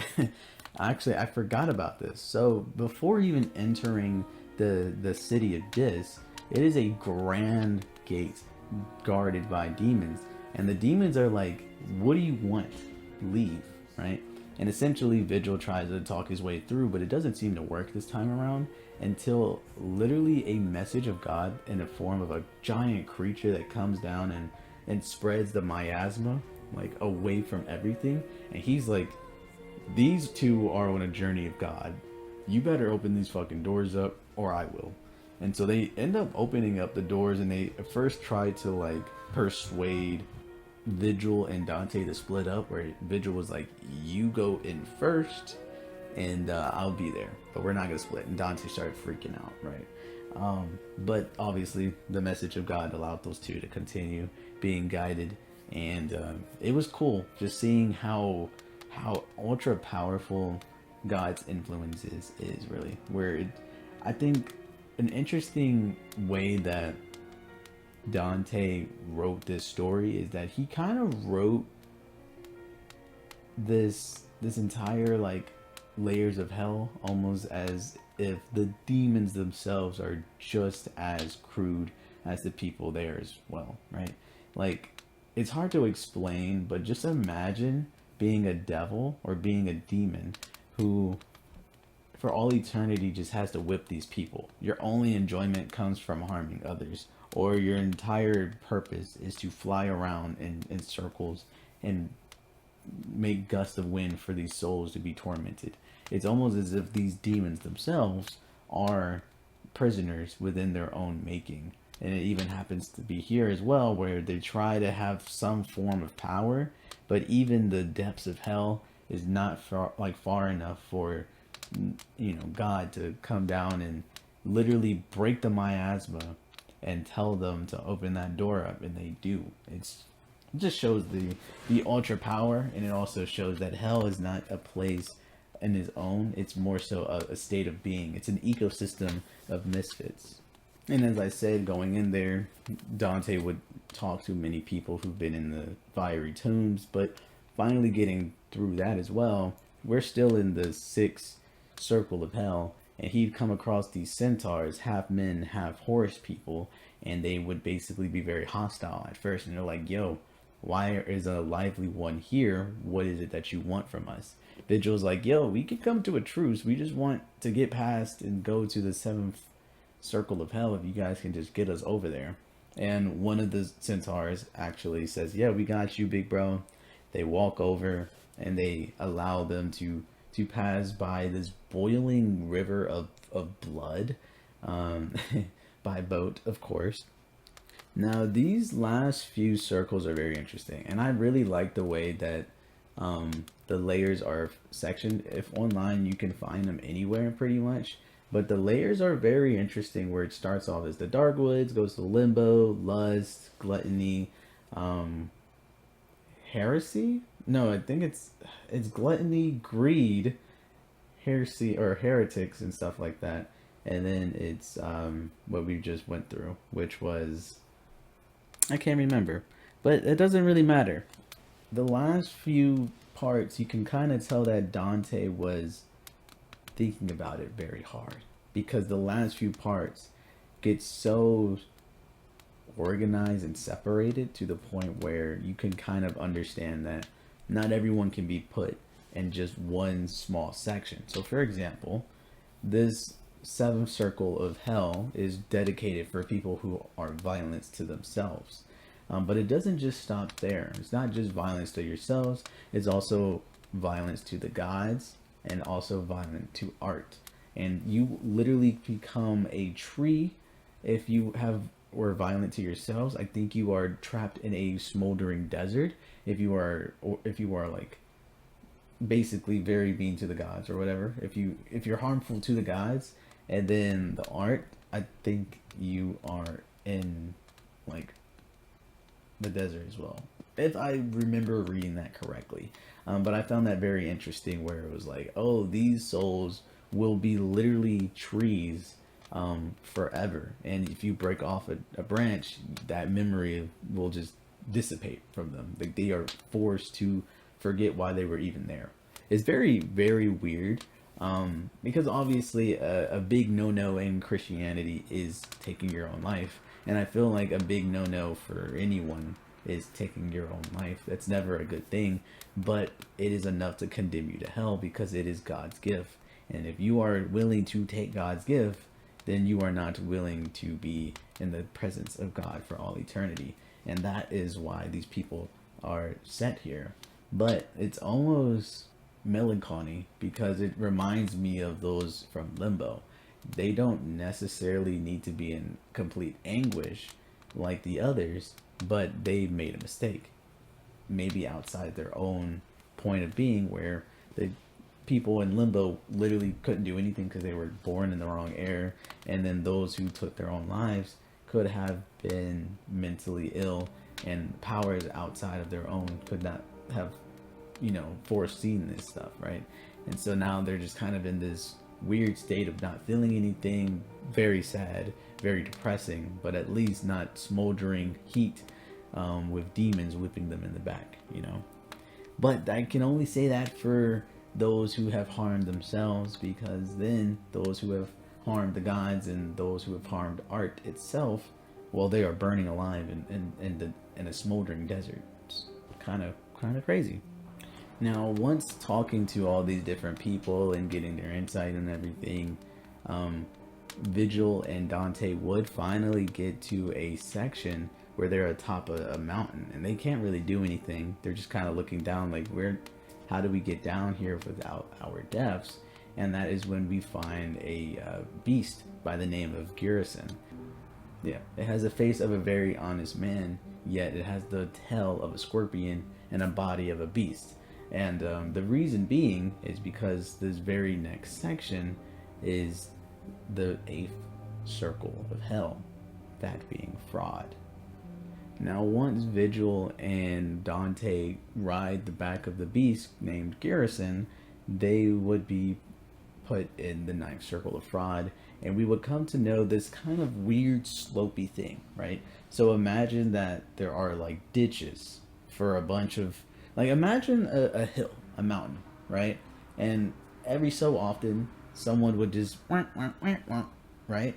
Actually, I forgot about this. So before even entering the city of Dis, it is a grand gate guarded by demons. And the demons are like, what do you want? Leave, right? And essentially Vigil tries to talk his way through, but it doesn't seem to work this time around until literally a message of God in the form of a giant creature that comes down and spreads the miasma like away from everything. And he's like, these two are on a journey of God. You better open these fucking doors up or I will. And so they end up opening up the doors, and they first try to like persuade Vigil and Dante to split up, where Vigil was like, you go in first and I'll be there, but we're not gonna split. And Dante started freaking out, right? But obviously the message of God allowed those two to continue being guided, and it was cool just seeing how ultra powerful God's influence is really, where I think an interesting way that Dante wrote this story is that he kind of wrote this entire like layers of hell almost as if the demons themselves are just as crude as the people there as well, right? Like, it's hard to explain, but just imagine being a devil or being a demon who for all eternity just has to whip these people. Your only enjoyment comes from harming others, or your entire purpose is to fly around in circles and make gusts of wind for these souls to be tormented. It's almost as if these demons themselves are prisoners within their own making. And it even happens to be here as well, where they try to have some form of power, but even the depths of hell is not far enough for, you know, God to come down and literally break the miasma and tell them to open that door up, and they do. It just shows the ultra power, and it also shows that hell is not a place in its own. It's more so a state of being. It's an ecosystem of misfits. And as I said, going in there, Dante would talk to many people who've been in the fiery tombs, but finally getting through that as well, we're still in the sixth circle of hell, and he'd come across these centaurs, half men, half horse people, and they would basically be very hostile at first, and they're like, yo, why is a lively one here? What is it that you want from us? Vigil's like, yo, we could come to a truce. We just want to get past and go to the seventh circle of hell if you guys can just get us over there. And one of the centaurs actually says, yeah, we got you, big bro. They walk over and they allow them to pass by this boiling river of blood, by boat, of course. Now, these last few circles are very interesting, and I really like the way that the layers are sectioned. If online, you can find them anywhere pretty much, but the layers are very interesting, where it starts off as the dark woods, goes to limbo, lust, gluttony, heresy, No, I think it's gluttony, greed, heresy or heretics and stuff like that. And then it's what we just went through, which was I can't remember, but it doesn't really matter. The last few parts, you can kind of tell that Dante was thinking about it very hard because the last few parts get so organized and separated to the point where you can kind of understand that not everyone can be put in just one small section. So, for example, this seventh circle of hell is dedicated for people who are violent to themselves. But it doesn't just stop there. It's not just violence to yourselves, it's also violence to the gods and also violent to art. And you literally become a tree if you have were violent to yourselves. I think you are trapped in a smoldering desert if you are like basically very mean to the gods or whatever. If you're harmful to the gods and then the art, I think you are in like the desert as well, if I remember reading that correctly. But I found that very interesting where it was like, oh, these souls will be literally trees forever, and if you break off a branch, that memory will just dissipate from them. Like they are forced to forget why they were even there. It's very, very weird, because obviously a big no-no in Christianity is taking your own life, and I feel like a big no-no for anyone is taking your own life. That's never a good thing, but it is enough to condemn you to hell because it is God's gift. And if you are willing to take God's gift, then you are not willing to be in the presence of God for all eternity. And that is why these people are set here. But it's almost melancholy because it reminds me of those from Limbo. They don't necessarily need to be in complete anguish like the others, but they made a mistake. Maybe outside their own point of being, where the people in Limbo literally couldn't do anything because they were born in the wrong era, and then those who took their own lives could have been mentally ill, and powers outside of their own could not have, foreseen this stuff, right? And so now they're just kind of in this weird state of not feeling anything, very sad, very depressing, but at least not smoldering heat, with demons whipping them in the back, But I can only say that for those who have harmed themselves, because then those who have harmed the gods and those who have harmed art itself, well, they are burning alive in a smoldering desert. It's kind of crazy. Now, once talking to all these different people and getting their insight and everything, Vigil and Dante would finally get to a section where they're atop a mountain and they can't really do anything. They're just kind of looking down like, how do we get down here without our deaths? And that is when we find a beast by the name of Garrison. Yeah, it has the face of a very honest man, yet it has the tail of a scorpion and a body of a beast. And the reason being is because this very next section is the 8th circle of hell, that being fraud. Now, once Vigil and Dante ride the back of the beast named Garrison, they would be put in the 9th circle of fraud, and we would come to know this kind of weird slopey thing, right? So imagine that there are like ditches for a bunch of, like, imagine a hill, a mountain, right? And every so often, someone would just, right?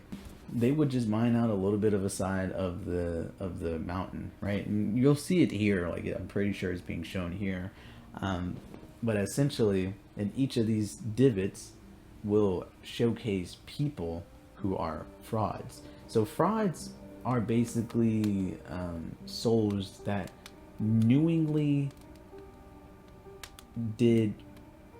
They would just mine out a little bit of a side of the mountain, right? And you'll see it here, like I'm pretty sure it's being shown here. But essentially, in each of these divots will showcase people who are frauds. So frauds are basically souls that knowingly did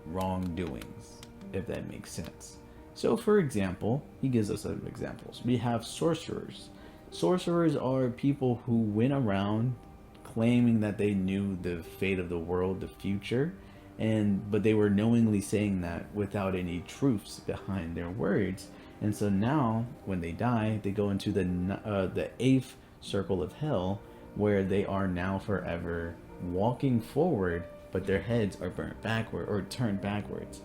wrongdoings, if that makes sense. So, for example, he gives us some examples. We have sorcerers. Sorcerers are people who went around claiming that they knew the fate of the world, the future, but they were knowingly saying that without any truths behind their words. And so now, when they die, they go into the 8th circle of hell, where they are now forever walking forward but their heads are burnt backward or turned backwards,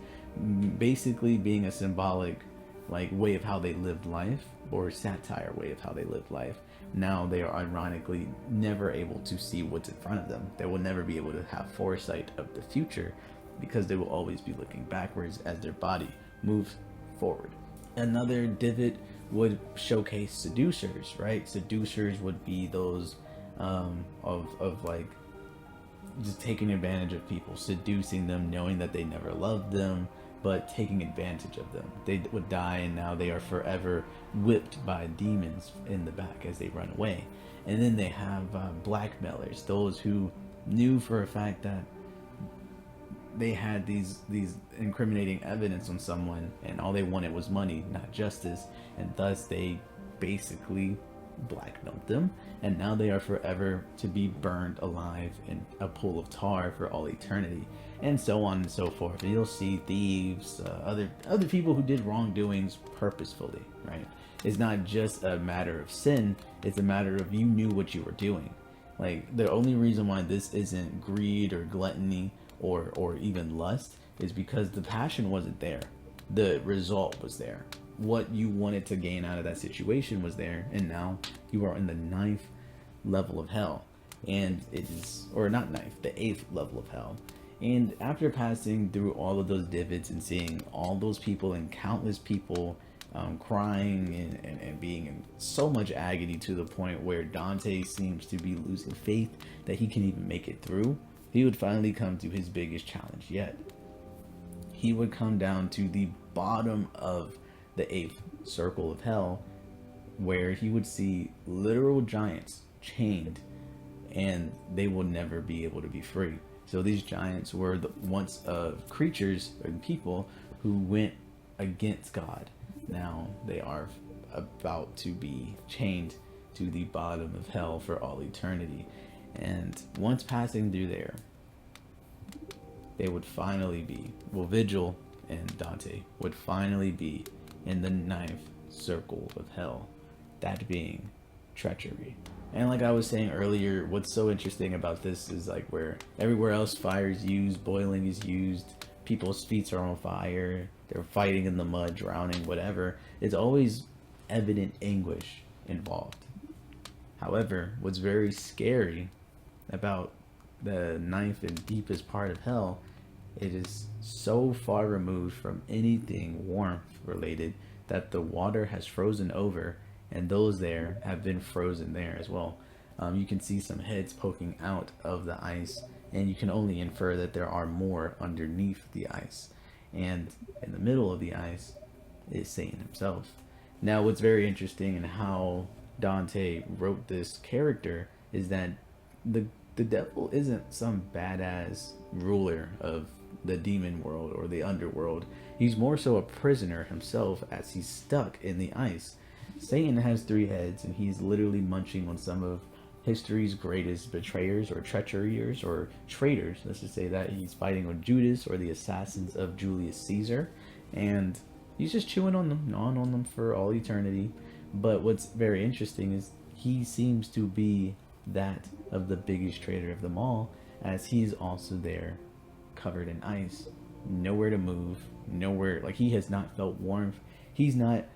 basically being a symbolic like way of how they lived life, or satire way of how they lived life. Now they are ironically never able to see what's in front of them. They will never be able to have foresight of the future because they will always be looking backwards as their body moves forward. Another divot would showcase seducers, right? Seducers would be those of like just taking advantage of people, seducing them, knowing that they never loved them, but taking advantage of them. They would die, and now they are forever whipped by demons in the back as they run away. And then they have blackmailers, those who knew for a fact that they had these incriminating evidence on someone, and all they wanted was money, not justice, and thus they basically blackmailed them, and now they are forever to be burned alive in a pool of tar for all eternity, and so on and so forth. And you'll see thieves, other people who did wrongdoings purposefully, right? It's not just a matter of sin, it's a matter of you knew what you were doing. Like, the only reason why this isn't greed or gluttony or even lust is because the passion wasn't there. The result was there. What you wanted to gain out of that situation was there, and now you are in the 9th level of hell. And it is, or not 9th, the 8th level of hell. And after passing through all of those divots and seeing all those people and countless people crying and being in so much agony to the point where Dante seems to be losing faith that he can even make it through, he would finally come to his biggest challenge yet. He would come down to the bottom of the 8th circle of hell, where he would see literal giants chained, and they will never be able to be free. So these giants were the once of creatures and people who went against God. Now they are about to be chained to the bottom of hell for all eternity. And once passing through there, they would finally be, well, Vigil and Dante would finally be in the 9th circle of hell, that being treachery. And like I was saying earlier, what's so interesting about this is like where everywhere else fire is used, boiling is used, people's feet are on fire, they're fighting in the mud, drowning, whatever, it's always evident anguish involved. However, what's very scary about the 9th and deepest part of hell, it is so far removed from anything warmth related that the water has frozen over, and those there have been frozen there as well. You can see some heads poking out of the ice, and you can only infer that there are more underneath the ice. And in the middle of the ice is Satan himself. Now, what's very interesting in how Dante wrote this character is that the devil isn't some badass ruler of the demon world or the underworld. He's more so a prisoner himself as he's stuck in the ice. Satan has 3 heads, and he's literally munching on some of history's greatest betrayers or treacherers or traitors. Let's just say that he's fighting with Judas or the assassins of Julius Caesar, and he's just chewing on them, gnawing on them for all eternity. But what's very interesting is he seems to be that of the biggest traitor of them all, as he's also there covered in ice, nowhere to move, nowhere, like he has not felt warmth, he's not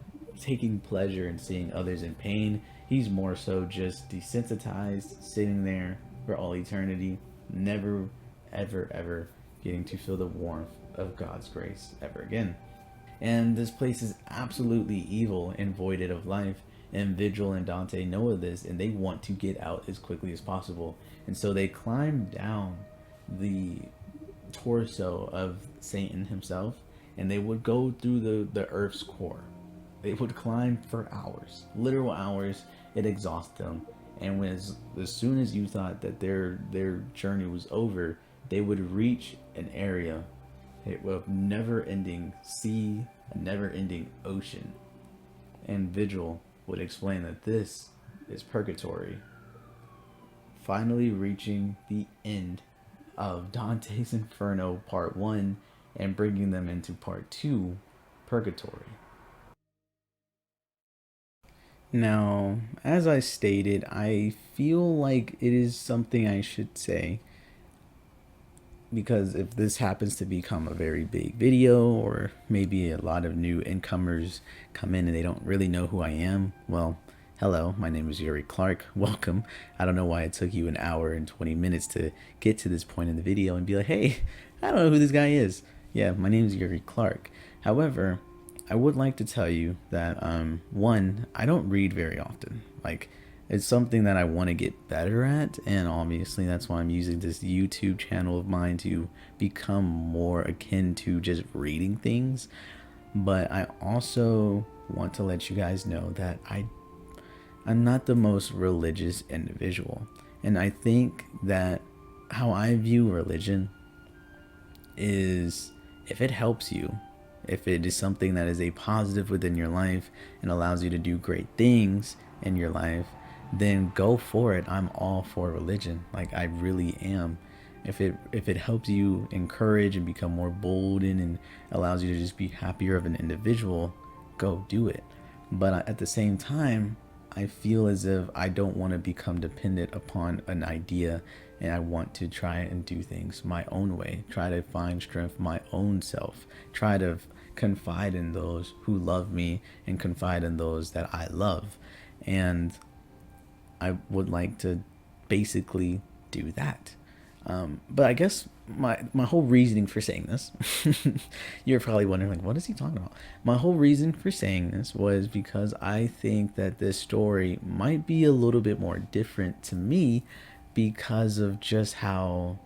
taking pleasure in seeing others in pain, he's more so just desensitized, sitting there for all eternity, never ever getting to feel the warmth of God's grace ever again. And this place is absolutely evil and voided of life, and Vigil and Dante know of this, and they want to get out as quickly as possible. And so they climb down the torso of Satan himself, and they would go through the earth's core. They would climb for hours, literal hours. It exhausts them, and as soon as you thought that their journey was over, they would reach an area of never-ending sea, a never-ending ocean. And Vigil would explain that this is purgatory, finally reaching the end of Dante's Inferno Part 1 and bringing them into Part 2, Purgatory. Now, as I stated, I feel like it is something I should say. because if this happens to become a very big video, or maybe a lot of new incomers come in and they don't really know who I am, well, hello, my name is Yuri Clark. Welcome. I don't know why it took you an hour and 20 minutes to get to this point in the video and be like, hey, I don't know who this guy is. Yeah, my name is Yuri Clark. However, I would like to tell you that, one, I don't read very often. Like, it's something that I want to get better at, and obviously that's why I'm using this YouTube channel of mine to become more akin to just reading things. But I also want to let you guys know that I'm not the most religious individual. And I think that how I view religion is, if it helps you, if it is something that is a positive within your life and allows you to do great things in your life, then go for it. I'm all for religion. Like, I really am. If it helps you encourage and become more bold and allows you to just be happier of an individual, go do it. But at the same time, I feel as if I don't want to become dependent upon an idea, and I want to try and do things my own way, try to find strength my own self, try to confide in those who love me and confide in those that I love. And I would like to basically do that. But I guess my whole reasoning for saying this, you're probably wondering, like, what is he talking about? My whole reason for saying this was because I think that this story might be a little bit more different to me because of just how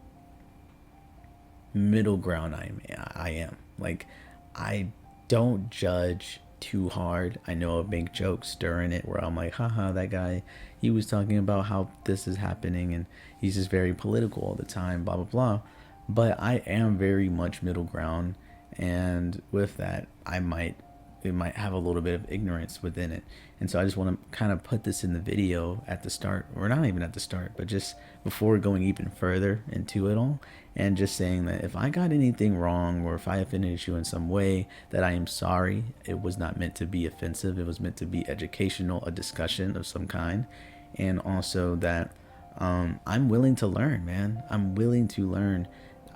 middle ground I am. Like, I don't judge too hard. I know I make jokes during it where I'm like, haha, that guy, he was talking about how this is happening and he's just very political all the time, blah blah blah. But I am very much middle ground, and with that, it might have a little bit of ignorance within it. And so I just want to kind of put this in the video at the start, or not even at the start, but just before going even further into it all, and just saying that if I got anything wrong or if I offended you in some way, that I am sorry. It was not meant to be offensive. It was meant to be educational, a discussion of some kind. And also that I'm willing to learn, man. I'm willing to learn.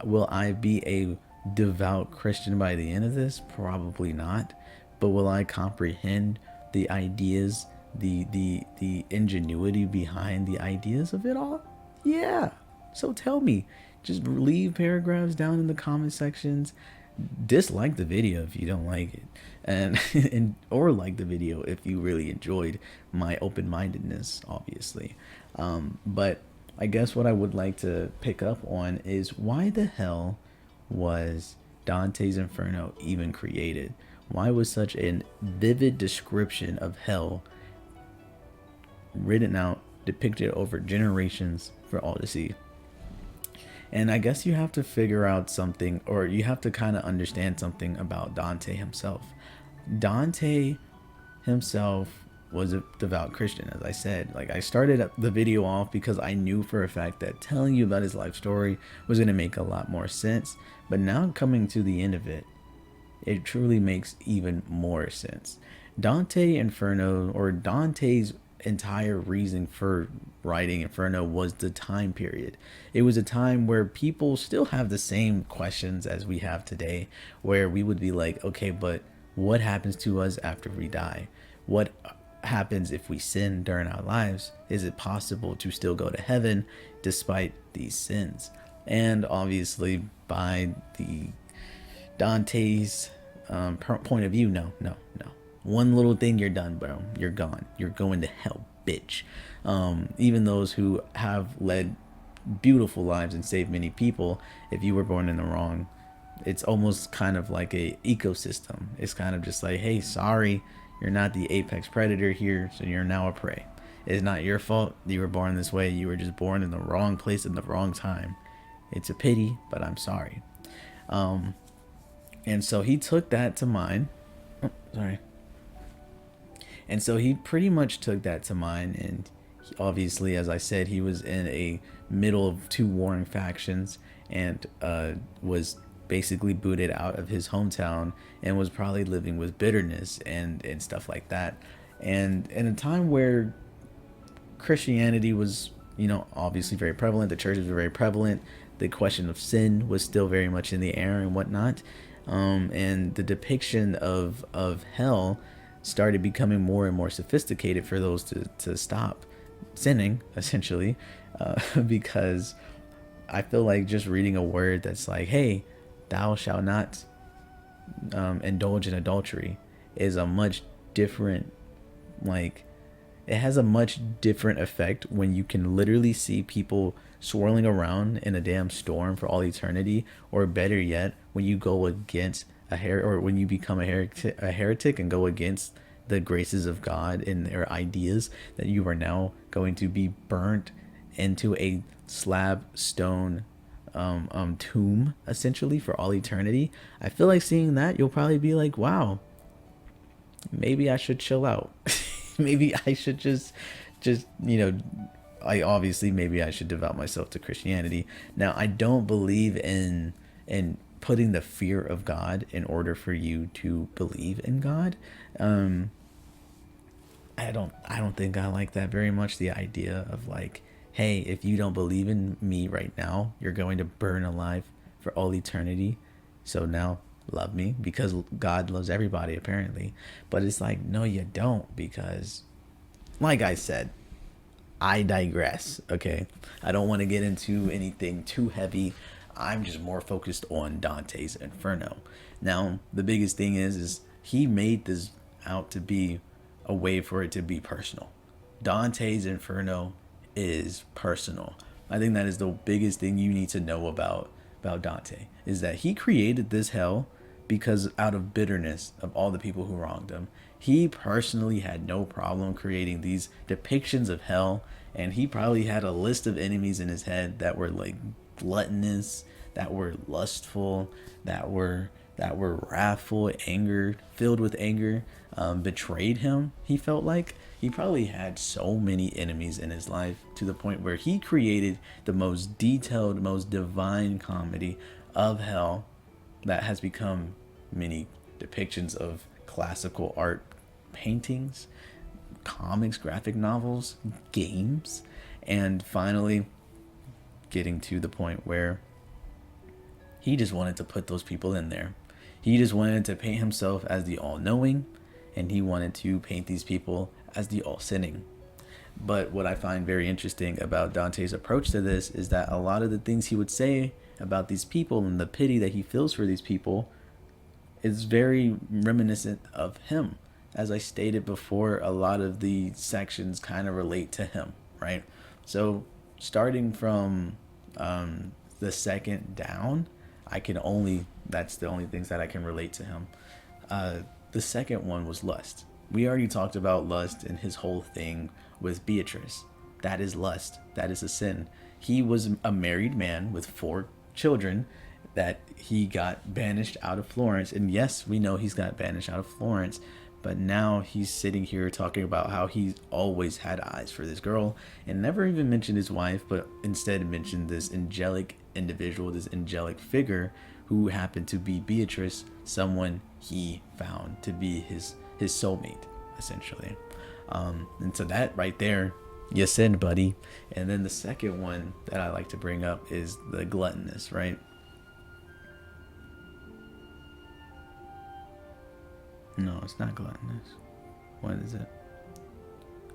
Will I be a devout Christian by the end of this? Probably not. But will I comprehend the ideas, the ingenuity behind the ideas of it all? Yeah. So tell me. Just leave paragraphs down in the comment sections. Dislike the video if you don't like it, and or like the video if you really enjoyed my open-mindedness, obviously. But I guess what I would like to pick up on is, why the hell was Dante's Inferno even created? Why was such a vivid description of hell written out, depicted over generations for all to see? And I guess you have to figure out something, or you have to kind of understand something about Dante himself. Dante himself was a devout Christian, as I said. Like, I started the video off because I knew for a fact that telling you about his life story was going to make a lot more sense. But now coming to the end of it, it truly makes even more sense. Dante Inferno, or Dante's entire reason for writing Inferno, was the time period. It was a time where people still have the same questions as we have today, where we would be like, okay, but what happens to us after we die? What happens if we sin during our lives? Is it possible to still go to heaven despite these sins? And obviously, by the Dante's point of view, no. One little thing, you're done, bro. You're gone. You're going to hell, bitch. Even those who have led beautiful lives and saved many people, if you were born in the wrong, it's almost kind of like a ecosystem. It's kind of just like, hey, sorry, you're not the apex predator here, so you're now a prey. It's not your fault you were born this way. You were just born in the wrong place at the wrong time. It's a pity, but I'm sorry. And so he took that to mind. And so he pretty much took that to mind, and obviously, as I said, he was in a middle of two warring factions, and was basically booted out of his hometown, and was probably living with bitterness and stuff like that. And in a time where Christianity was, obviously very prevalent, the churches were very prevalent, the question of sin was still very much in the air and whatnot. And the depiction of hell started becoming more and more sophisticated for those to stop sinning, essentially, because I feel like just reading a word that's like, hey, thou shalt not indulge in adultery is a much different, like, it has a much different effect when you can literally see people swirling around in a damn storm for all eternity, or better yet, when you go against or when you become a heretic and go against the graces of God and their ideas, that you are now going to be burnt into a slab stone tomb, essentially, for all eternity. I feel like seeing that, you'll probably be like, wow, maybe I should chill out. Maybe I should just maybe I should devote myself to Christianity. Now, I don't believe in putting the fear of God in order for you to believe in God. I don't think I like that very much. The idea of like, hey, if you don't believe in me right now, you're going to burn alive for all eternity. So now love me, because God loves everybody apparently. But it's like, no, you don't, because like I said, I digress. Okay, I don't want to get into anything too heavy. I'm just more focused on Dante's Inferno. Now, the biggest thing is he made this out to be a way for it to be personal. Dante's Inferno is personal. I think that is the biggest thing you need to know about Dante, is that he created this hell because out of bitterness of all the people who wronged him. He personally had no problem creating these depictions of hell, and he probably had a list of enemies in his head that were like gluttonous, that were lustful, that were wrathful, angered, filled with anger, betrayed him. He felt like he probably had so many enemies in his life, to the point where he created the most detailed, most divine comedy of hell that has become many depictions of classical art, paintings, comics, graphic novels, games, and finally getting to the point where he just wanted to put those people in there. He just wanted to paint himself as the all-knowing, and he wanted to paint these people as the all-sinning. But what I find very interesting about Dante's approach to this is that a lot of the things he would say about these people and the pity that he feels for these people is very reminiscent of him. As I stated before, a lot of the sections kind of relate to him, right? So starting from the second down, that's the only things that I can relate to him. The second one was lust. We already talked about lust and his whole thing with Beatrice. That is lust. That is a sin. He was a married man with 4 children that he got banished out of Florence. And yes, we know he's got banished out of Florence, but now he's sitting here talking about how he's always had eyes for this girl and never even mentioned his wife, but instead mentioned this angelic individual, this angelic figure who happened to be Beatrice, someone he found to be his soulmate, essentially. And so that right there, you sinned, buddy. And then the second one that I like to bring up is the gluttonous, right? No, it's not gluttonous. What is it?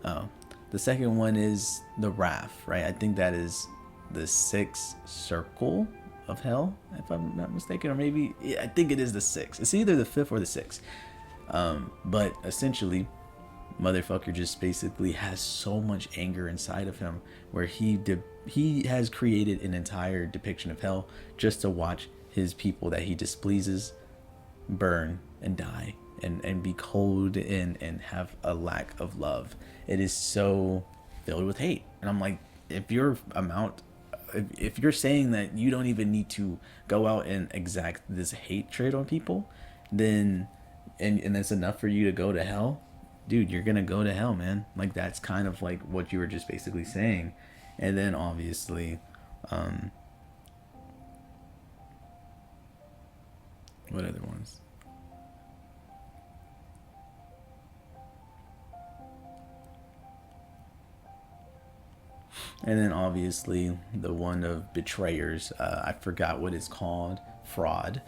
Oh, the second one is the wrath, right? I think that is the 6th circle of hell, if I'm not mistaken, or maybe, yeah, I think it is the 6th. It's either the 5th or the 6th. But essentially, motherfucker just basically has so much anger inside of him, where he has created an entire depiction of hell just to watch his people that he displeases burn and die and be cold and have a lack of love. It is so filled with hate. And I'm like, if you're saying that you don't even need to go out and exact this hatred on people, then and that's enough for you to go to hell, dude, you're gonna go to hell, man. Like, that's kind of like what you were just basically saying. And then obviously what other ones? And then obviously the one of betrayers, I forgot what it's called, fraud.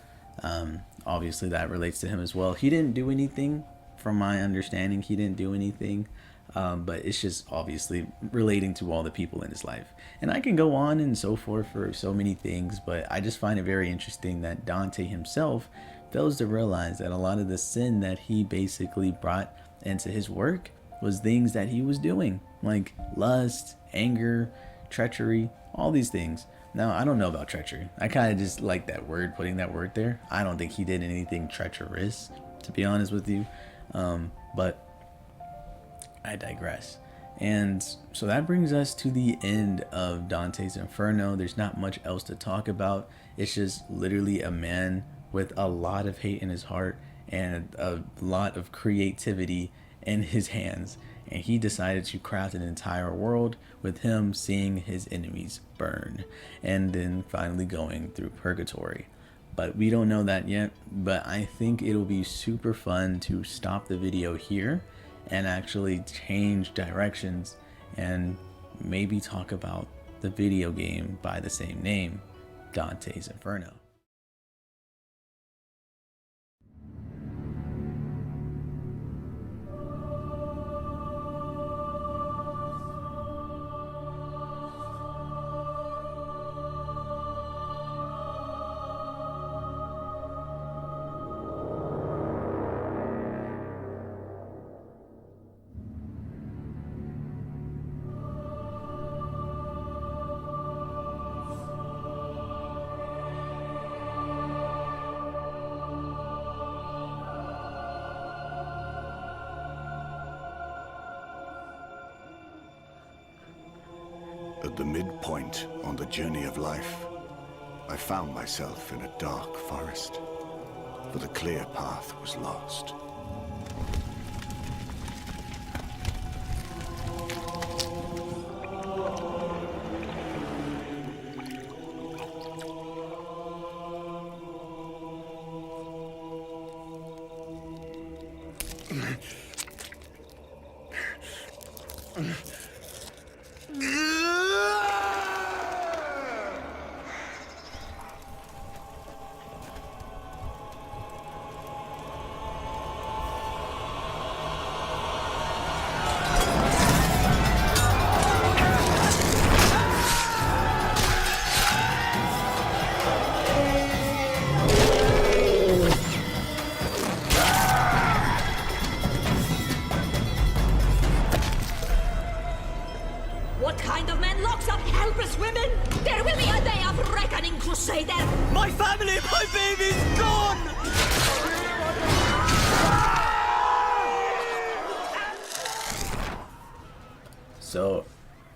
Obviously that relates to him as well. He didn't do anything, from my understanding. He didn't do anything, but it's just obviously relating to all the people in his life. And I can go on and so forth for so many things, but I just find it very interesting that Dante himself fails to realize that a lot of the sin that he basically brought into his work was things that he was doing, like lust, anger, treachery, all these things. Now, I don't know about treachery. I kind of just like that word, putting that word there. I don't think he did anything treacherous, to be honest with you. But I digress. And so that brings us to the end of Dante's Inferno. There's not much else to talk about. It's just literally a man with a lot of hate in his heart and a lot of creativity in his hands, and he decided to craft an entire world with him seeing his enemies burn and then finally going through purgatory. But we don't know that yet, but I think it'll be super fun to stop the video here and actually change directions and maybe talk about the video game by the same name, Dante's Inferno. At the midpoint on the journey of life, I found myself in a dark forest, for the clear path was lost. What kind of man locks up helpless women? There will be a day of reckoning, Crusader! My family, my baby's gone! So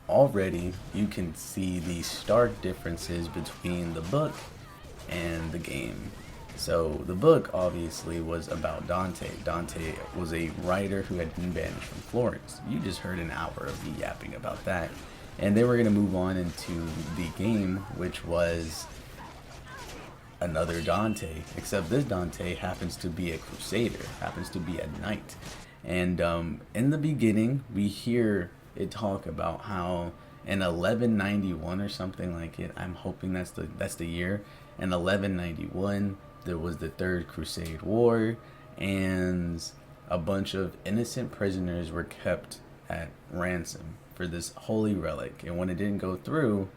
already you can see the stark differences between the book and the game. So the book obviously was about Dante. Dante was a writer who had been banished from Florence. You just heard an hour of me yapping about that. And then we're going to move on into the game, which was another Dante, except this Dante happens to be a crusader, happens to be a knight. And in the beginning, we hear it talk about how in 1191 or something like it, I'm hoping that's the year, in 1191, there was the Third Crusade War, and a bunch of innocent prisoners were kept at ransom for this holy relic. And when it didn't go through,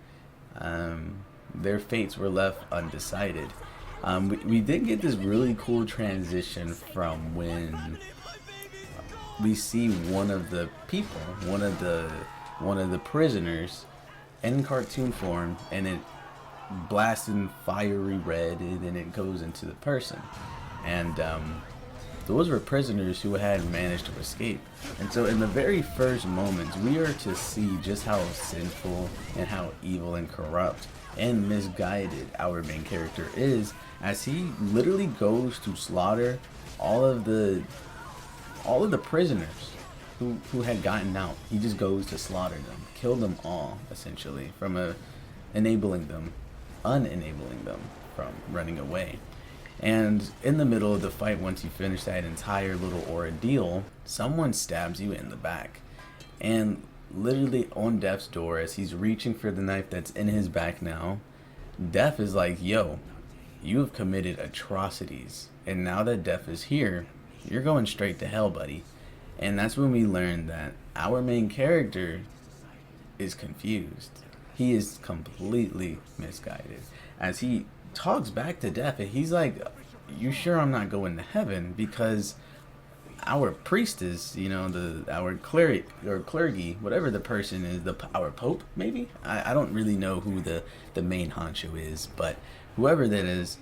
their fates were left undecided. We did get this really cool transition from when we see one of the people, one of the prisoners in cartoon form, and it blasting fiery red, and then it goes into the person. And those were prisoners who had managed to escape. And so in the very first moments, we are to see just how sinful and how evil and corrupt and misguided our main character is, as he literally goes to slaughter all of the prisoners who had gotten out. He just goes to slaughter them, kill them all, essentially, from unenabling them from running away. And in the middle of the fight, once you finish that entire little ordeal, someone stabs you in the back. And literally on Death's door as he's reaching for the knife that's in his back now. Death is like, yo, you have committed atrocities, and now that Death is here, you're going straight to hell, buddy. And that's when we learn that our main character is confused. He is completely misguided as he talks back to Death, and he's like, you sure I'm not going to heaven? Because our priestess, you know, our cleric or clergy, whatever the person is, our pope maybe, I don't really know who the main honcho is, but whoever that is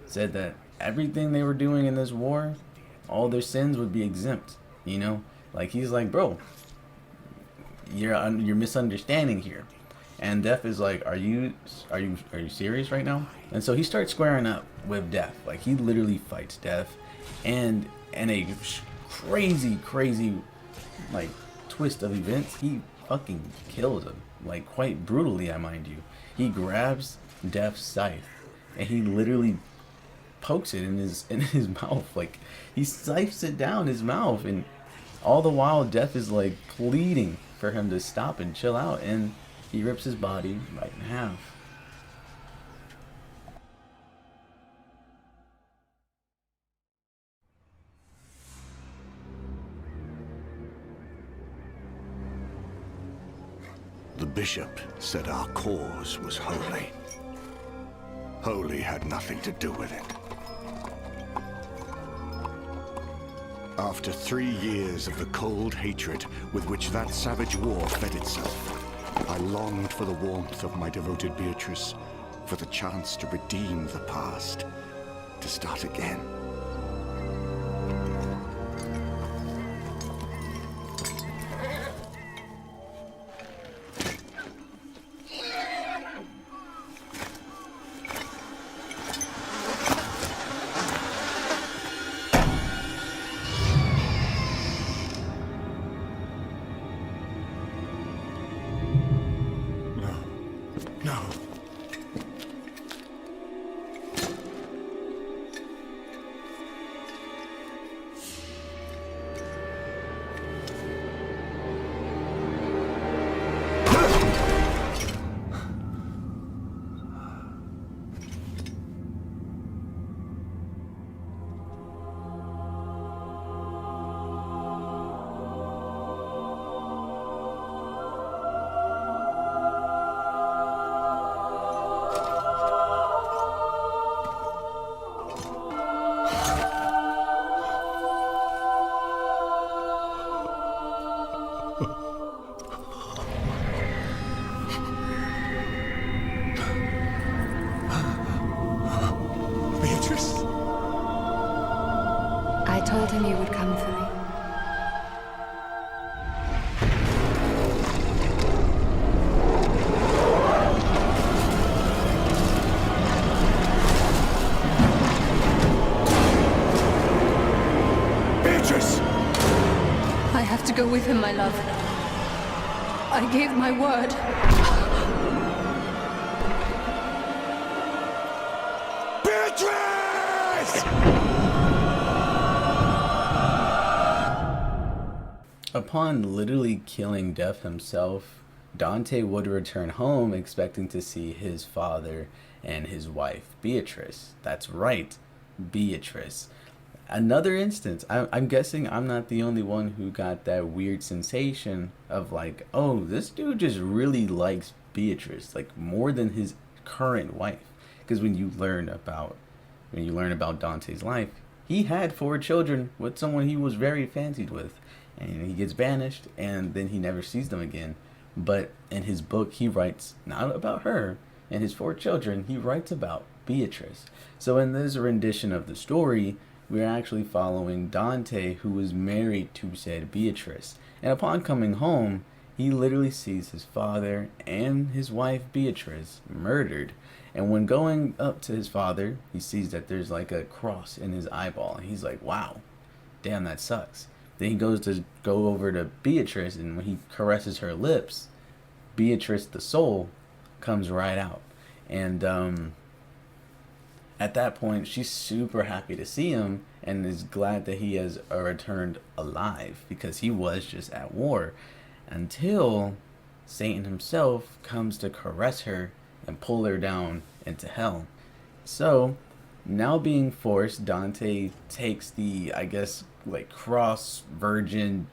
said that everything they were doing in this war, all their sins would be exempt, you know. Like, he's like, bro, you're misunderstanding here. And Death is like, are you serious right now? And so he starts squaring up with Death. Like, he literally fights Death, and in a crazy like twist of events, he fucking kills him, like quite brutally, I mind you. He grabs Death's scythe and he literally pokes it in his mouth. Like, he scythes it down his mouth, and all the while Death is like pleading for him to stop and chill out, and he rips his body right in half. The bishop said our cause was holy. Holy had nothing to do with it. After 3 years of the cold hatred with which that savage war fed itself, I longed for the warmth of my devoted Beatrice, for the chance to redeem the past, to start again. No. I told him you would come for me. Beatrice! I have to go with him, my love. I gave my word. Upon literally killing Death himself, Dante would return home expecting to see his father and his wife, Beatrice. That's right, Beatrice. Another instance, I'm guessing I'm not the only one who got that weird sensation of like, oh, this dude just really likes Beatrice, like more than his current wife. Because when you learn about Dante's life, he had 4 children with someone he was very fancied with. And he gets banished, and then he never sees them again. But in his book, he writes not about her and his 4 children. He writes about Beatrice. So in this rendition of the story, we're actually following Dante, who was married to said Beatrice. And upon coming home, he literally sees his father and his wife Beatrice murdered. And when going up to his father, he sees that there's like a cross in his eyeball. And he's like, wow, damn, that sucks. Then he goes to go over to Beatrice, and when he caresses her lips, Beatrice, the soul, comes right out. And at that point, she's super happy to see him and is glad that he has returned alive, because he was just at war. until Satan himself comes to caress her and pull her down into hell. So, now being forced, Dante takes the, I guess, like cross virgin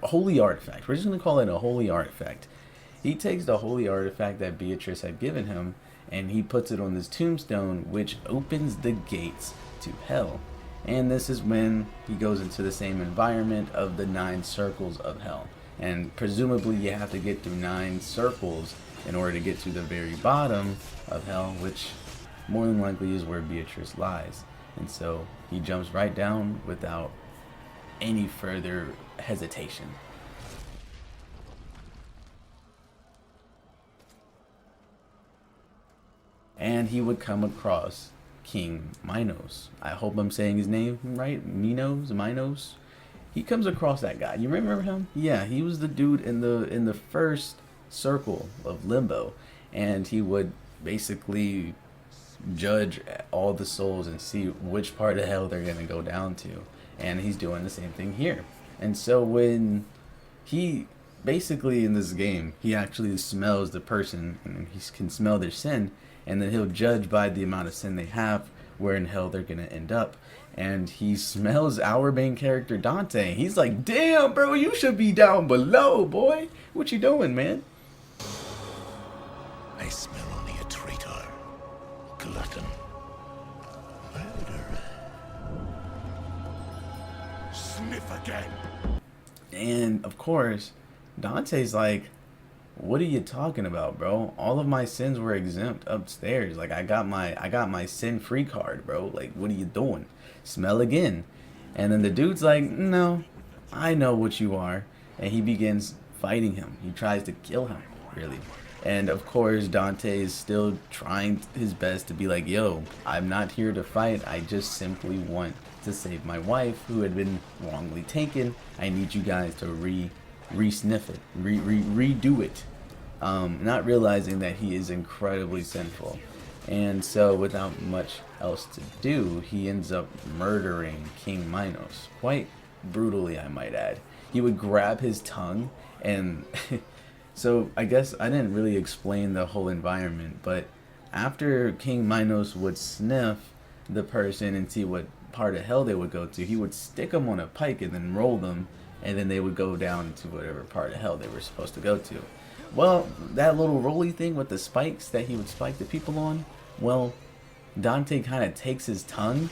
holy artifact. We're just going to call it a holy artifact. He takes the holy artifact that Beatrice had given him and he puts it on this tombstone, which opens the gates to hell. And this is when he goes into the same environment of the 9 circles of hell. And presumably you have to get through 9 circles in order to get to the very bottom of hell, which more than likely is where Beatrice lies. And so he jumps right down without any further hesitation. And he would come across King Minos. I hope I'm saying his name right. Minos. He comes across that guy. You remember him? Yeah, he was the dude in the first circle of Limbo, and he would basically judge all the souls and see which part of hell they're gonna go down to. And he's doing the same thing here. And so when he basically in this game, he actually smells the person and he can smell their sin, and then he'll judge by the amount of sin they have where in hell they're gonna end up. And he smells our main character Dante. He's like, damn bro, you should be down below, boy. What you doing, man? I smell only a traitor, glutton, murderer. Sniff again. And of course, Dante's like, what are you talking about, bro? All of my sins were exempt upstairs. Like I got my sin free card, bro. Like what are you doing? Smell again. And then the dude's like, no, I know what you are. And he begins fighting him. He tries to kill him, really. And of course, Dante is still trying his best to be like, yo, I'm not here to fight. I just simply want to save my wife who had been wrongly taken. I need you guys to re-sniff it, redo it. Not realizing that he is incredibly sinful. And so without much else to do, he ends up murdering King Minos. Quite brutally, I might add. He would grab his tongue and... So I guess I didn't really explain the whole environment, but after King Minos would sniff the person and see what part of hell they would go to, he would stick them on a pike and then roll them, and then they would go down to whatever part of hell they were supposed to go to. Well, that little rolly thing with the spikes that he would spike the people on, well, Dante kind of takes his tongue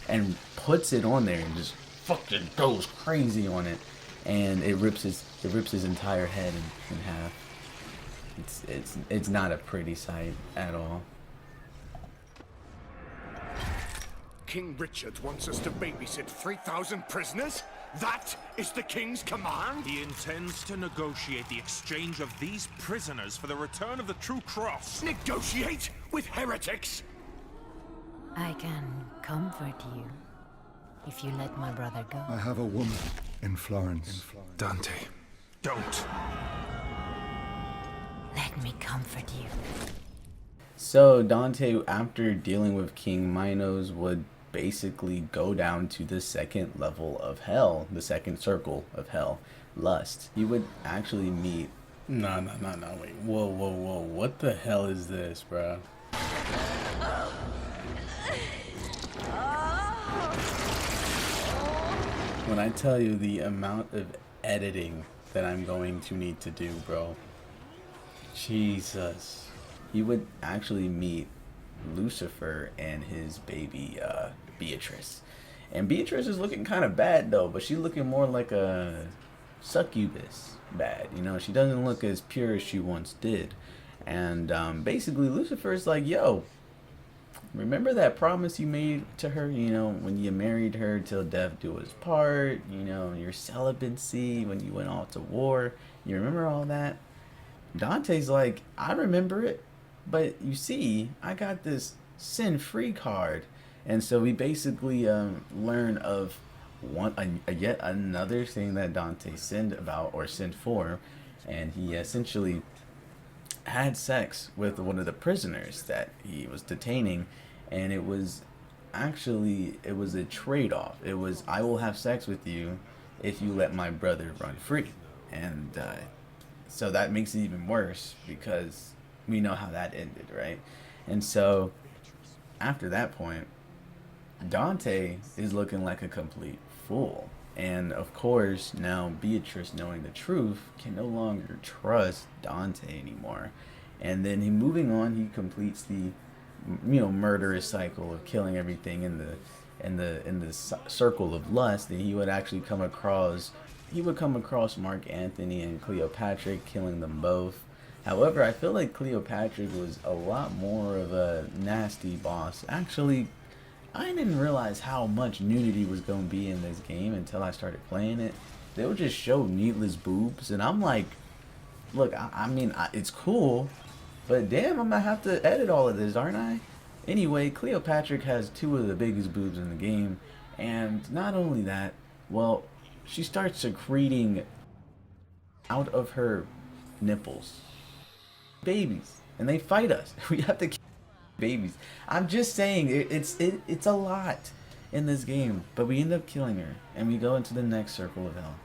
and puts it on there and just fucking goes crazy on it, and it rips his entire head in half. It's not a pretty sight at all. King Richard wants us to babysit 3,000 prisoners? That is the king's command? He intends to negotiate the exchange of these prisoners for the return of the true cross. Negotiate with heretics? I can comfort you if you let my brother go. I have a woman in Florence. Dante, don't. Let me comfort you. So Dante, after dealing with King Minos, would basically go down to the second level of hell, the second circle of hell, lust. He would actually meet... No, wait. Whoa. What the hell is this, bro? When I tell you the amount of editing that I'm going to need to do, bro. Jesus. He would actually meet Lucifer and his baby Beatrice. And Beatrice is looking kind of bad though, but she's looking more like a succubus bad. You know, she doesn't look as pure as she once did. And basically Lucifer's like, yo, remember that promise you made to her, you know, when you married her till death do us part, you know, your celibacy, when you went off to war, you remember all that? Dante's like, I remember it, but you see, I got this sin-free card. And so we basically learn of yet another thing that Dante sinned about, or sinned for, and he essentially had sex with one of the prisoners that he was detaining, and it was a trade-off. It was, I will have sex with you if you let my brother run free. And so that makes it even worse because we know how that ended, right? And so after that point, Dante is looking like a complete fool. And of course, now Beatrice, knowing the truth, can no longer trust Dante anymore. And then moving on, he completes the murderous cycle of killing everything in the circle of lust. And he would actually come across Mark Antony and Cleopatra, killing them both. However, I feel like Cleopatra was a lot more of a nasty boss. Actually, I didn't realize how much nudity was going to be in this game until I started playing it. They would just show needless boobs, and I'm like, look, I mean, it's cool, but damn, I'm going to have to edit all of this, aren't I? Anyway, Cleopatra has 2 of the biggest boobs in the game, and not only that, well, she starts secreting out of her nipples babies, and they fight us. We have to kill babies. I'm just saying, it's a lot in this game, but we end up killing her, and we go into the next circle of hell.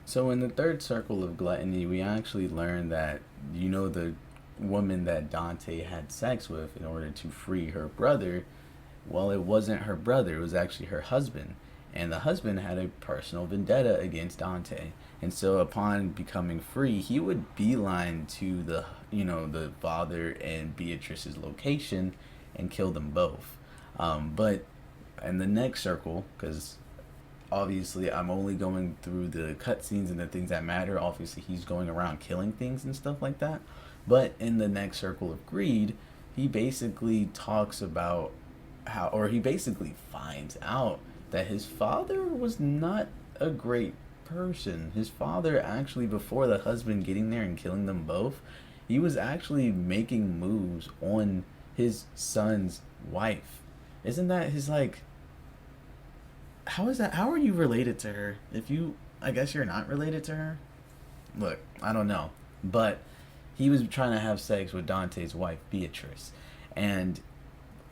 So in the third circle of gluttony, we actually learn that, the woman that Dante had sex with in order to free her brother, well, it wasn't her brother, it was actually her husband. And the husband had a personal vendetta against Dante. And so upon becoming free, he would beeline to the father and Beatrice's location and kill them both. But in the next circle, because obviously I'm only going through the cutscenes and the things that matter. Obviously he's going around killing things and stuff like that. But in the next circle of greed, he basically talks about he basically finds out that his father was not a great person. His father actually, before the husband getting there and killing them both, he was actually making moves on his son's wife. Isn't that his, like, how is that? How are you related to her? I guess you're not related to her? Look, I don't know. But he was trying to have sex with Dante's wife, Beatrice. And,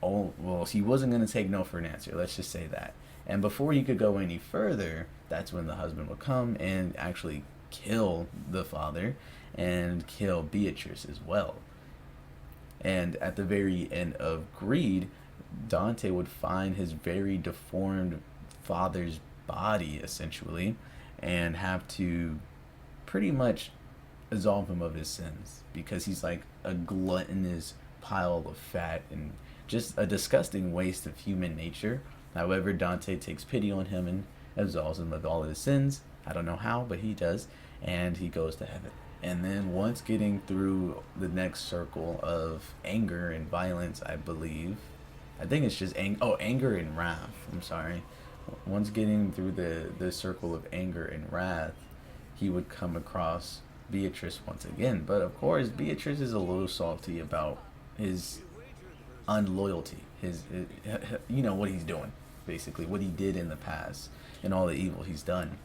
he wasn't going to take no for an answer. Let's just say that. And before he could go any further, that's when the husband would come and actually kill the father and kill Beatrice as well. And at the very end of Greed, Dante would find his very deformed father's body, essentially, and have to pretty much absolve him of his sins, because he's like a gluttonous pile of fat and just a disgusting waste of human nature. However, Dante takes pity on him and absolves him of all of his sins. I don't know how, but he does, and he goes to heaven. And then once getting through the next circle of anger and violence, I think it's just anger and wrath. I'm sorry. Once getting through the circle of anger and wrath, he would come across Beatrice once again. But of course, Beatrice is a little salty about his unloyalty, his what he's doing, basically what he did in the past and all the evil he's done.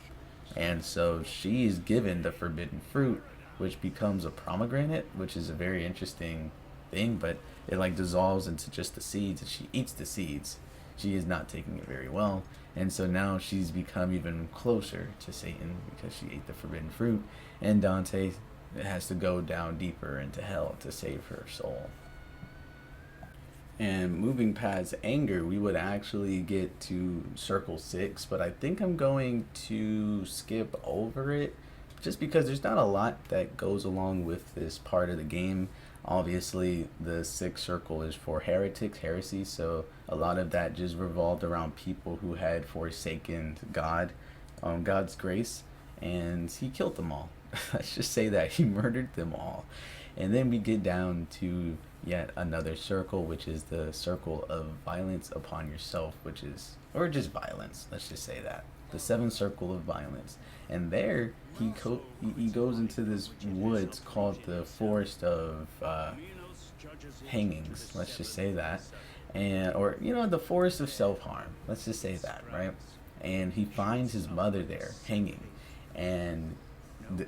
And so she is given the forbidden fruit, which becomes a pomegranate, which is a very interesting thing, but it like dissolves into just the seeds, and she eats the seeds. She is not taking it very well, and so now she's become even closer to Satan because she ate the forbidden fruit, and Dante has to go down deeper into hell to save her soul. And moving past anger, we would actually get to circle 6, but I think I'm going to skip over it just because there's not a lot that goes along with this part of the game. Obviously, the 6th circle is for heretics, heresy, so a lot of that just revolved around people who had forsaken God, God's grace, and he killed them all. Let's just say that he murdered them all. And then we get down to yet another circle, which is the circle of violence upon yourself, or just violence, let's just say that. The 7th circle of violence. And there, he goes into this woods called the Forest of Hangings, let's just say that. and or the forest of self-harm. Let's just say that, right? And he finds his mother there hanging, and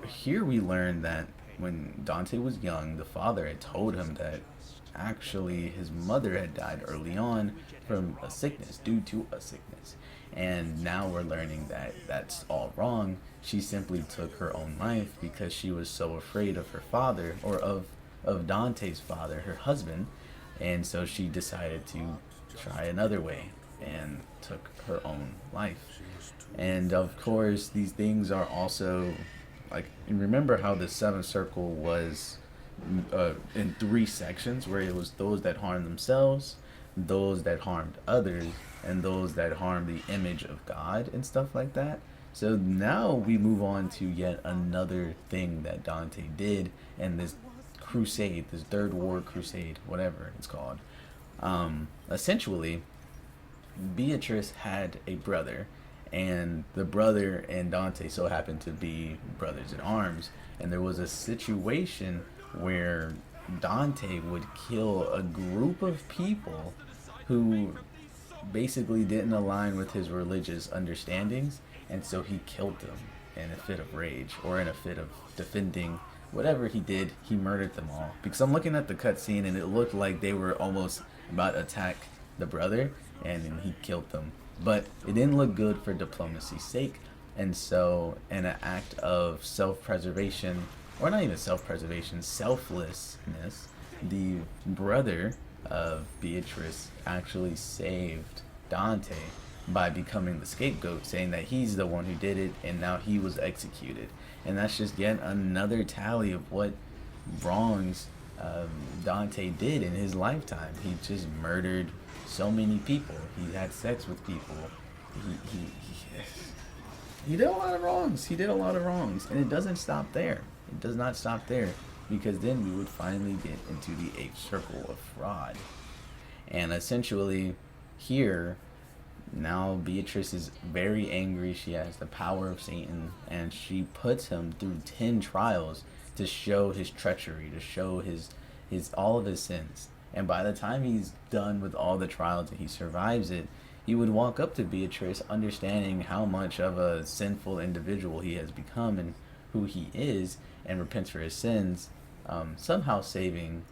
here we learn that when Dante was young, the father had told him that actually his mother had died early on from a sickness, due to a sickness. And now we're learning that that's all wrong. She simply took her own life because she was so afraid of her father, or of Dante's father, her husband. And so she decided to try another way and took her own life. And of course, these things are also like, remember how the seventh circle was in 3 sections, where it was those that harmed themselves, those that harmed others, and those that harmed the image of God and stuff like that. So now we move on to yet another thing that Dante did in this crusade, this third war crusade, whatever it's called. Essentially, Beatrice had a brother, and the brother and Dante so happened to be brothers in arms. And there was a situation where Dante would kill a group of people who basically didn't align with his religious understandings, and so he killed them in a fit of rage, or in a fit of defending whatever he did. He murdered them all, because I'm looking at the cutscene and it looked like they were almost about to attack the brother, and then he killed them. But it didn't look good for diplomacy's sake, and so in an act of self-preservation, or not even self-preservation, selflessness, the brother of Beatrice actually saved Dante by becoming the scapegoat, saying that he's the one who did it, and now he was executed. And that's just yet another tally of what wrongs Dante did in his lifetime. He just murdered so many people. He had sex with people. He did a lot of wrongs. He did a lot of wrongs. And it doesn't stop there. It does not stop there, because then we would finally get into the 8th circle of fraud. And essentially here, now Beatrice is very angry. She has the power of Satan, and she puts him through 10 trials to show his treachery, to show his all of his sins. And by the time he's done with all the trials and he survives it, he would walk up to Beatrice, understanding how much of a sinful individual he has become and who he is, and repents for his sins, somehow saving,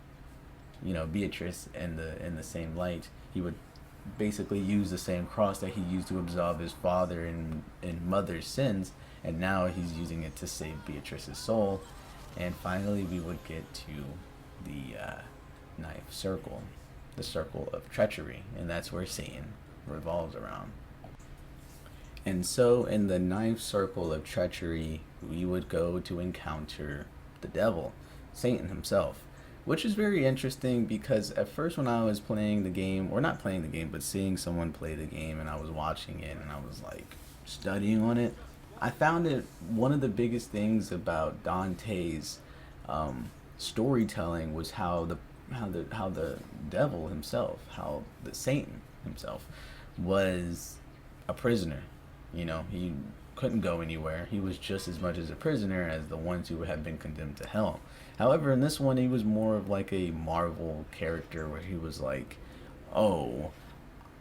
Beatrice in the same light. He would basically use the same cross that he used to absolve his father and mother's sins, and now he's using it to save Beatrice's soul. And finally, we would get to the 9th circle, the circle of treachery, and that's where Satan revolves around. And so in the 9th circle of treachery, we would go to encounter the devil, Satan himself, which is very interesting, because at first when I was playing the game, or not playing the game, but seeing someone play the game, and I was watching it and I was like studying on it, I found it one of the biggest things about Dante's storytelling was how the devil himself, how the Satan himself was a prisoner. He couldn't go anywhere. He was just as much as a prisoner as the ones who had been condemned to hell. However, in this one, he was more of like a Marvel character, where he was like, oh,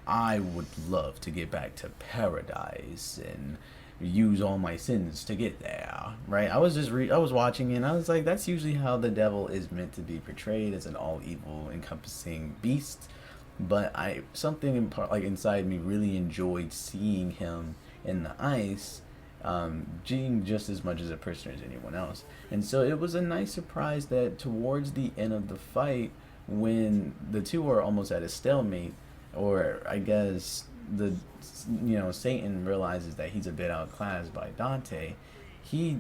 I would love to get back to paradise and use all my sins to get there, right? I was watching it, and I was like, that's usually how the devil is meant to be portrayed, as an all evil encompassing beast. But something inside me really enjoyed seeing him in the ice, being just as much as a prisoner as anyone else. And so it was a nice surprise that towards the end of the fight, when the two are almost at a stalemate, or I guess Satan realizes that he's a bit outclassed by Dante, he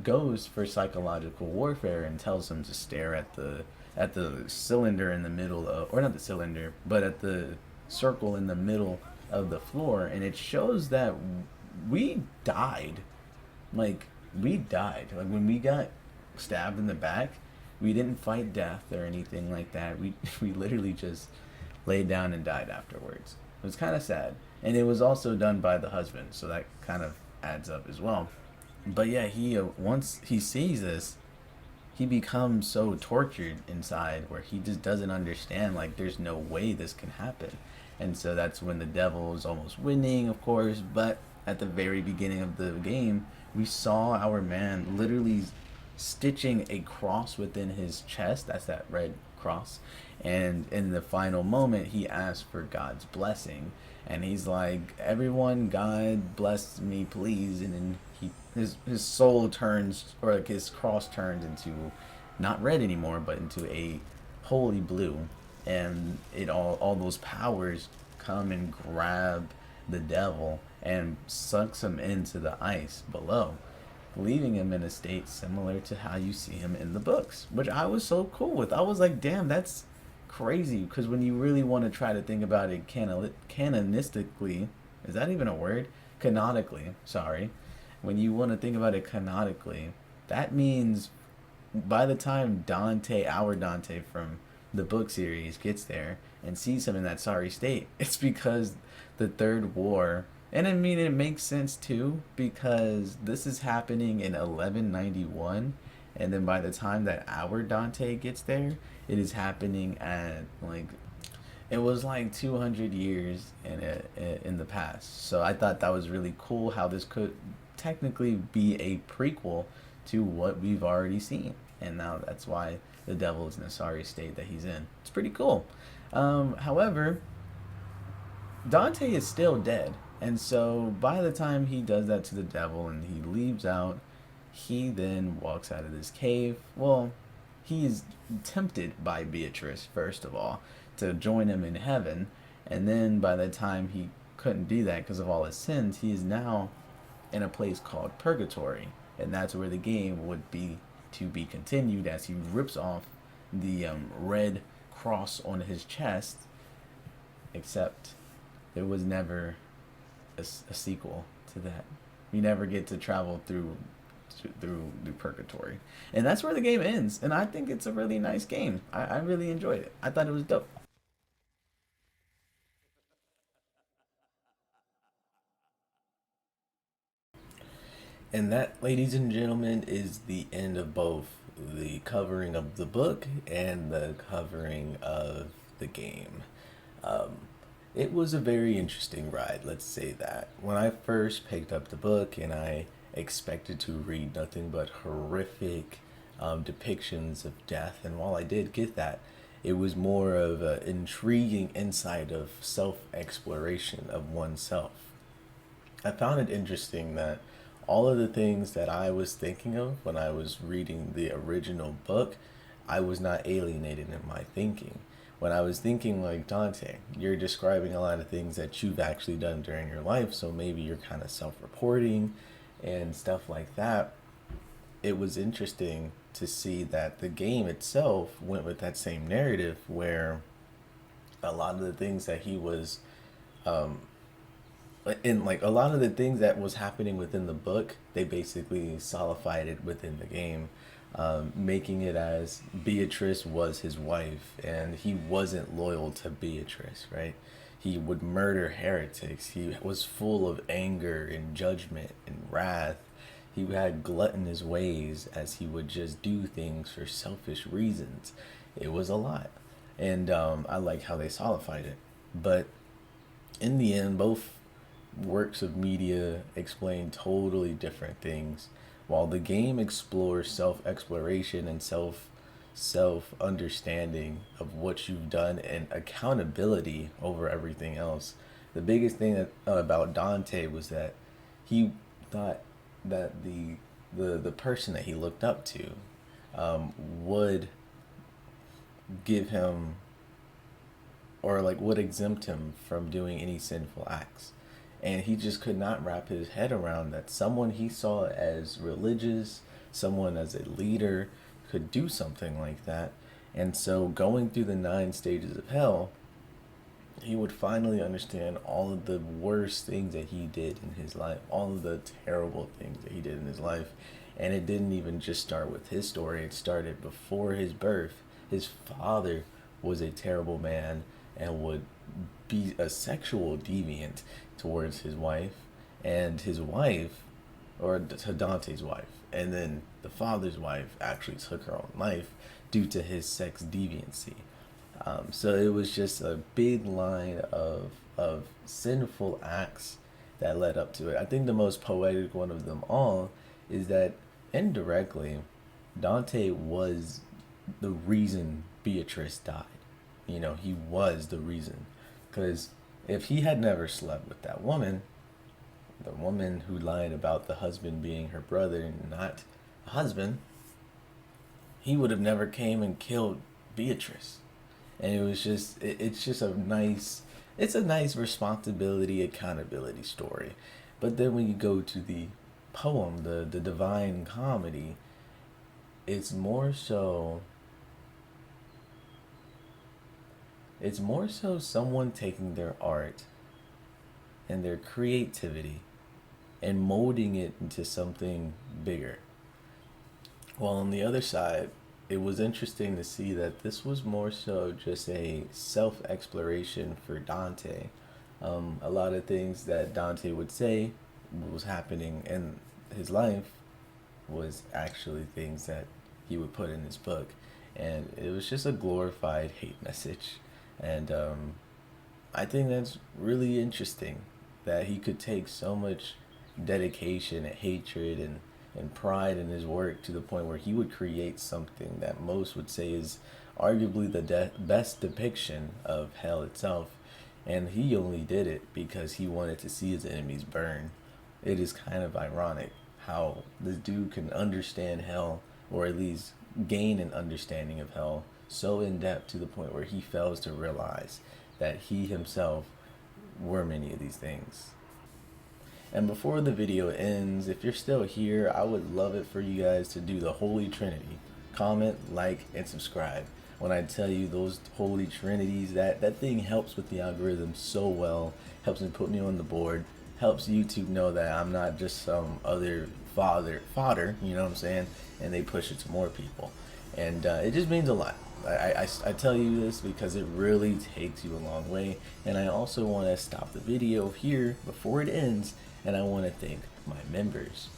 goes for psychological warfare and tells him to stare at the cylinder in the middle of, or not the cylinder, but at the circle in the middle of the floor, and it shows that we died. Like when we got stabbed in the back, we didn't fight death or anything like that. We literally just laid down and died afterwards. It was kind of sad, and it was also done by the husband, so that kind of adds up as well. But yeah, he once he sees this, he becomes so tortured inside where he just doesn't understand, like, there's no way this can happen. And so that's when the devil is almost winning, of course. But at the very beginning of the game, we saw our man literally stitching a cross within his chest. That's that red cross. And in the final moment, he asked for God's blessing. And he's like, everyone, God bless me, please. And then his soul turns, or like his cross turns into not red anymore, but into a holy blue. And it all those powers come and grab the devil and sucks him into the ice below, leaving him in a state similar to how you see him in the books, which I was so cool with. I was like, damn, that's crazy. Because when you really want to try to think about it canonistically, is that even a word? Canonically, sorry. When you want to think about it canonically, that means by the time Dante, our Dante from the book series, gets there and sees him in that sorry state, it's because the third war. And I mean, it makes sense too, because this is happening in 1191, and then by the time that our Dante gets there, it is happening at like, it was like 200 years in the past. So I thought that was really cool how this could technically be a prequel to what we've already seen, and now that's why the devil is in a sorry state that he's in. It's pretty cool. However, Dante is still dead. And so by the time he does that to the devil and he leaves out, he then walks out of this cave. Well, he is tempted by Beatrice, first of all, to join him in heaven. And then by the time he couldn't do that because of all his sins, he is now in a place called Purgatory. And that's where the game would be to be continued, as he rips off the red cross on his chest, except there was never a sequel to that. You never get to travel through Purgatory, and that's where the game ends. And I think it's a really nice game. I really enjoyed it. I thought it was dope. And that, ladies and gentlemen, is the end of both the covering of the book and the covering of the game. It was a very interesting ride, let's say that. When I first picked up the book and I expected to read nothing but horrific depictions of death, and while I did get that, it was more of an intriguing insight of self-exploration of oneself. I found it interesting that all of the things that I was thinking of when I was reading the original book, I was not alienated in my thinking. When I was thinking like, Dante, you're describing a lot of things that you've actually done during your life, so maybe you're kind of self-reporting and stuff like that. It was interesting to see that the game itself went with that same narrative, where a lot of the things that he was in, like, a lot of the things that was happening within the book, they basically solidified it within the game, making it as Beatrice was his wife, and he wasn't loyal to Beatrice, right? He would murder heretics. He was full of anger and judgment and wrath. He had gluttonous ways, as he would just do things for selfish reasons. It was a lot. And I like how they solidified it. But in the end, both works of media explain totally different things. While the game explores self-exploration and self-understanding of what you've done and accountability over everything else, the biggest thing about Dante was that he thought that the person that he looked up to would give him, or like would exempt him from doing any sinful acts. And he just could not wrap his head around that someone he saw as religious, someone as a leader, could do something like that. And so going through the 9 stages of hell, he would finally understand all of the worst things that he did in his life, all of the terrible things that he did in his life. And it didn't even just start with his story. It started before his birth. His father was a terrible man and would be a sexual deviant towards his wife, and his wife, or to Dante's wife, and then the father's wife actually took her own life due to his sex deviancy. So it was just a big line of sinful acts that led up to it. I think the most poetic one of them all is that indirectly, Dante was the reason Beatrice died. You know, he was the reason. Because if he had never slept with that woman, the woman who lied about the husband being her brother and not a husband, he would have never came and killed Beatrice. And it was just, it's just a nice, it's a nice responsibility, accountability story. But then when you go to the poem, the Divine Comedy, it's more so someone taking their art and their creativity and molding it into something bigger. While on the other side, it was interesting to see that this was more so just a self-exploration for Dante. A lot of things that Dante would say was happening in his life was actually things that he would put in his book. And it was just a glorified hate message. And I think that's really interesting that he could take so much dedication and hatred and pride in his work to the point where he would create something that most would say is arguably the best depiction of hell itself. And he only did it because he wanted to see his enemies burn. It is kind of ironic how this dude can understand hell, or at least gain an understanding of hell so in depth to the point where he fails to realize that he himself were many of these things. And before the video ends, if you're still here, I would love it for you guys to do the Holy Trinity. Comment, like, and subscribe. When I tell you those Holy Trinities, that thing helps with the algorithm so well, helps me put me on the board, helps YouTube know that I'm not just some other fodder, you know what I'm saying? And they push it to more people. And it just means a lot. I tell you this because it really takes you a long way. And I also want to stop the video here before it ends, and I want to thank my members.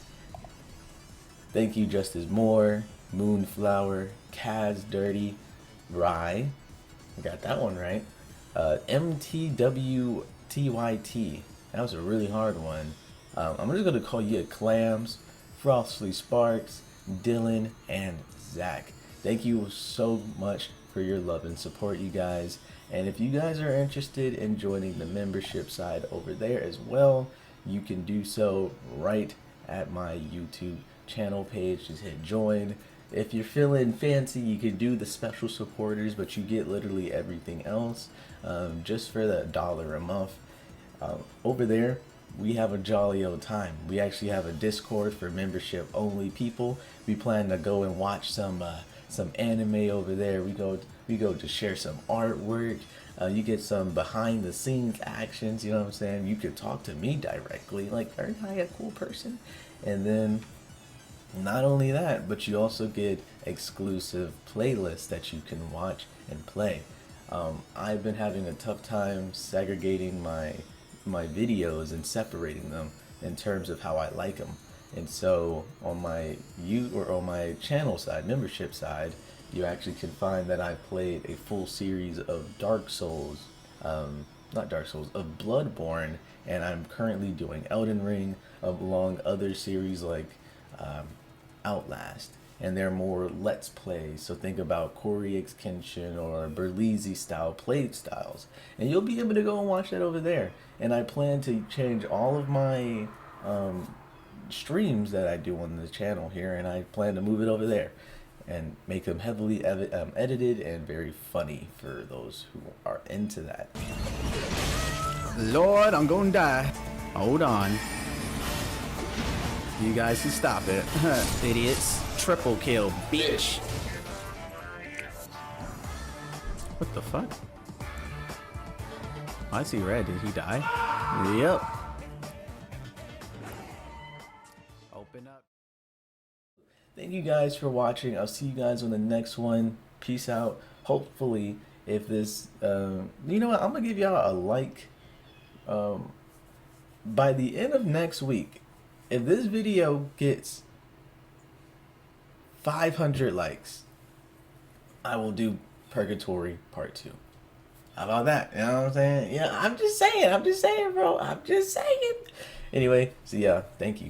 Thank you Justice Moore, Moonflower, Kaz Dirty, Rye, I got that one right, MTWTYT, that was a really hard one. I'm just going to call you Clams, Frostly Sparks, Dylan, and Zach. Thank you so much for your love and support, you guys. And if you guys are interested in joining the membership side over there as well, you can do so right at my YouTube channel page. Just hit join. If you're feeling fancy, you can do the special supporters, but you get literally everything else just for the $1 a month. Over there, we have a jolly old time. We actually have a Discord for membership only people. We plan to go and watch some anime over there. We go to share some artwork. You get some behind the scenes actions, you know what I'm saying? You could talk to me directly, like, aren't I a cool person? And then not only that, but you also get exclusive playlists that you can watch and play. I've been having a tough time segregating my videos and separating them in terms of how I like them. And so on my channel side, membership side, you actually can find that I played a full series of Dark Souls, not Dark Souls, of Bloodborne, and I'm currently doing Elden Ring, along other series like Outlast, and they're more let's plays. So think about Korey's Kenshin or Berlizzi style play styles, and you'll be able to go and watch that over there. And I plan to change all of my streams that I do on the channel here, and I plan to move it over there and make them heavily edited and very funny for those who are into that. Lord, I'm gonna die. Hold on. You guys can stop it. Idiots. Triple kill, bitch. What the fuck? I see red. Did he die? Yep. Open up. Thank you guys for watching. I'll see you guys on the next one. Peace out. Hopefully, if this, you know what? I'm gonna give y'all a like. By the end of next week, if this video gets 500 likes, I will do Purgatory Part 2. How about that? You know what I'm saying? Yeah, I'm just saying, bro. I'm just saying. Anyway, so yeah, thank you.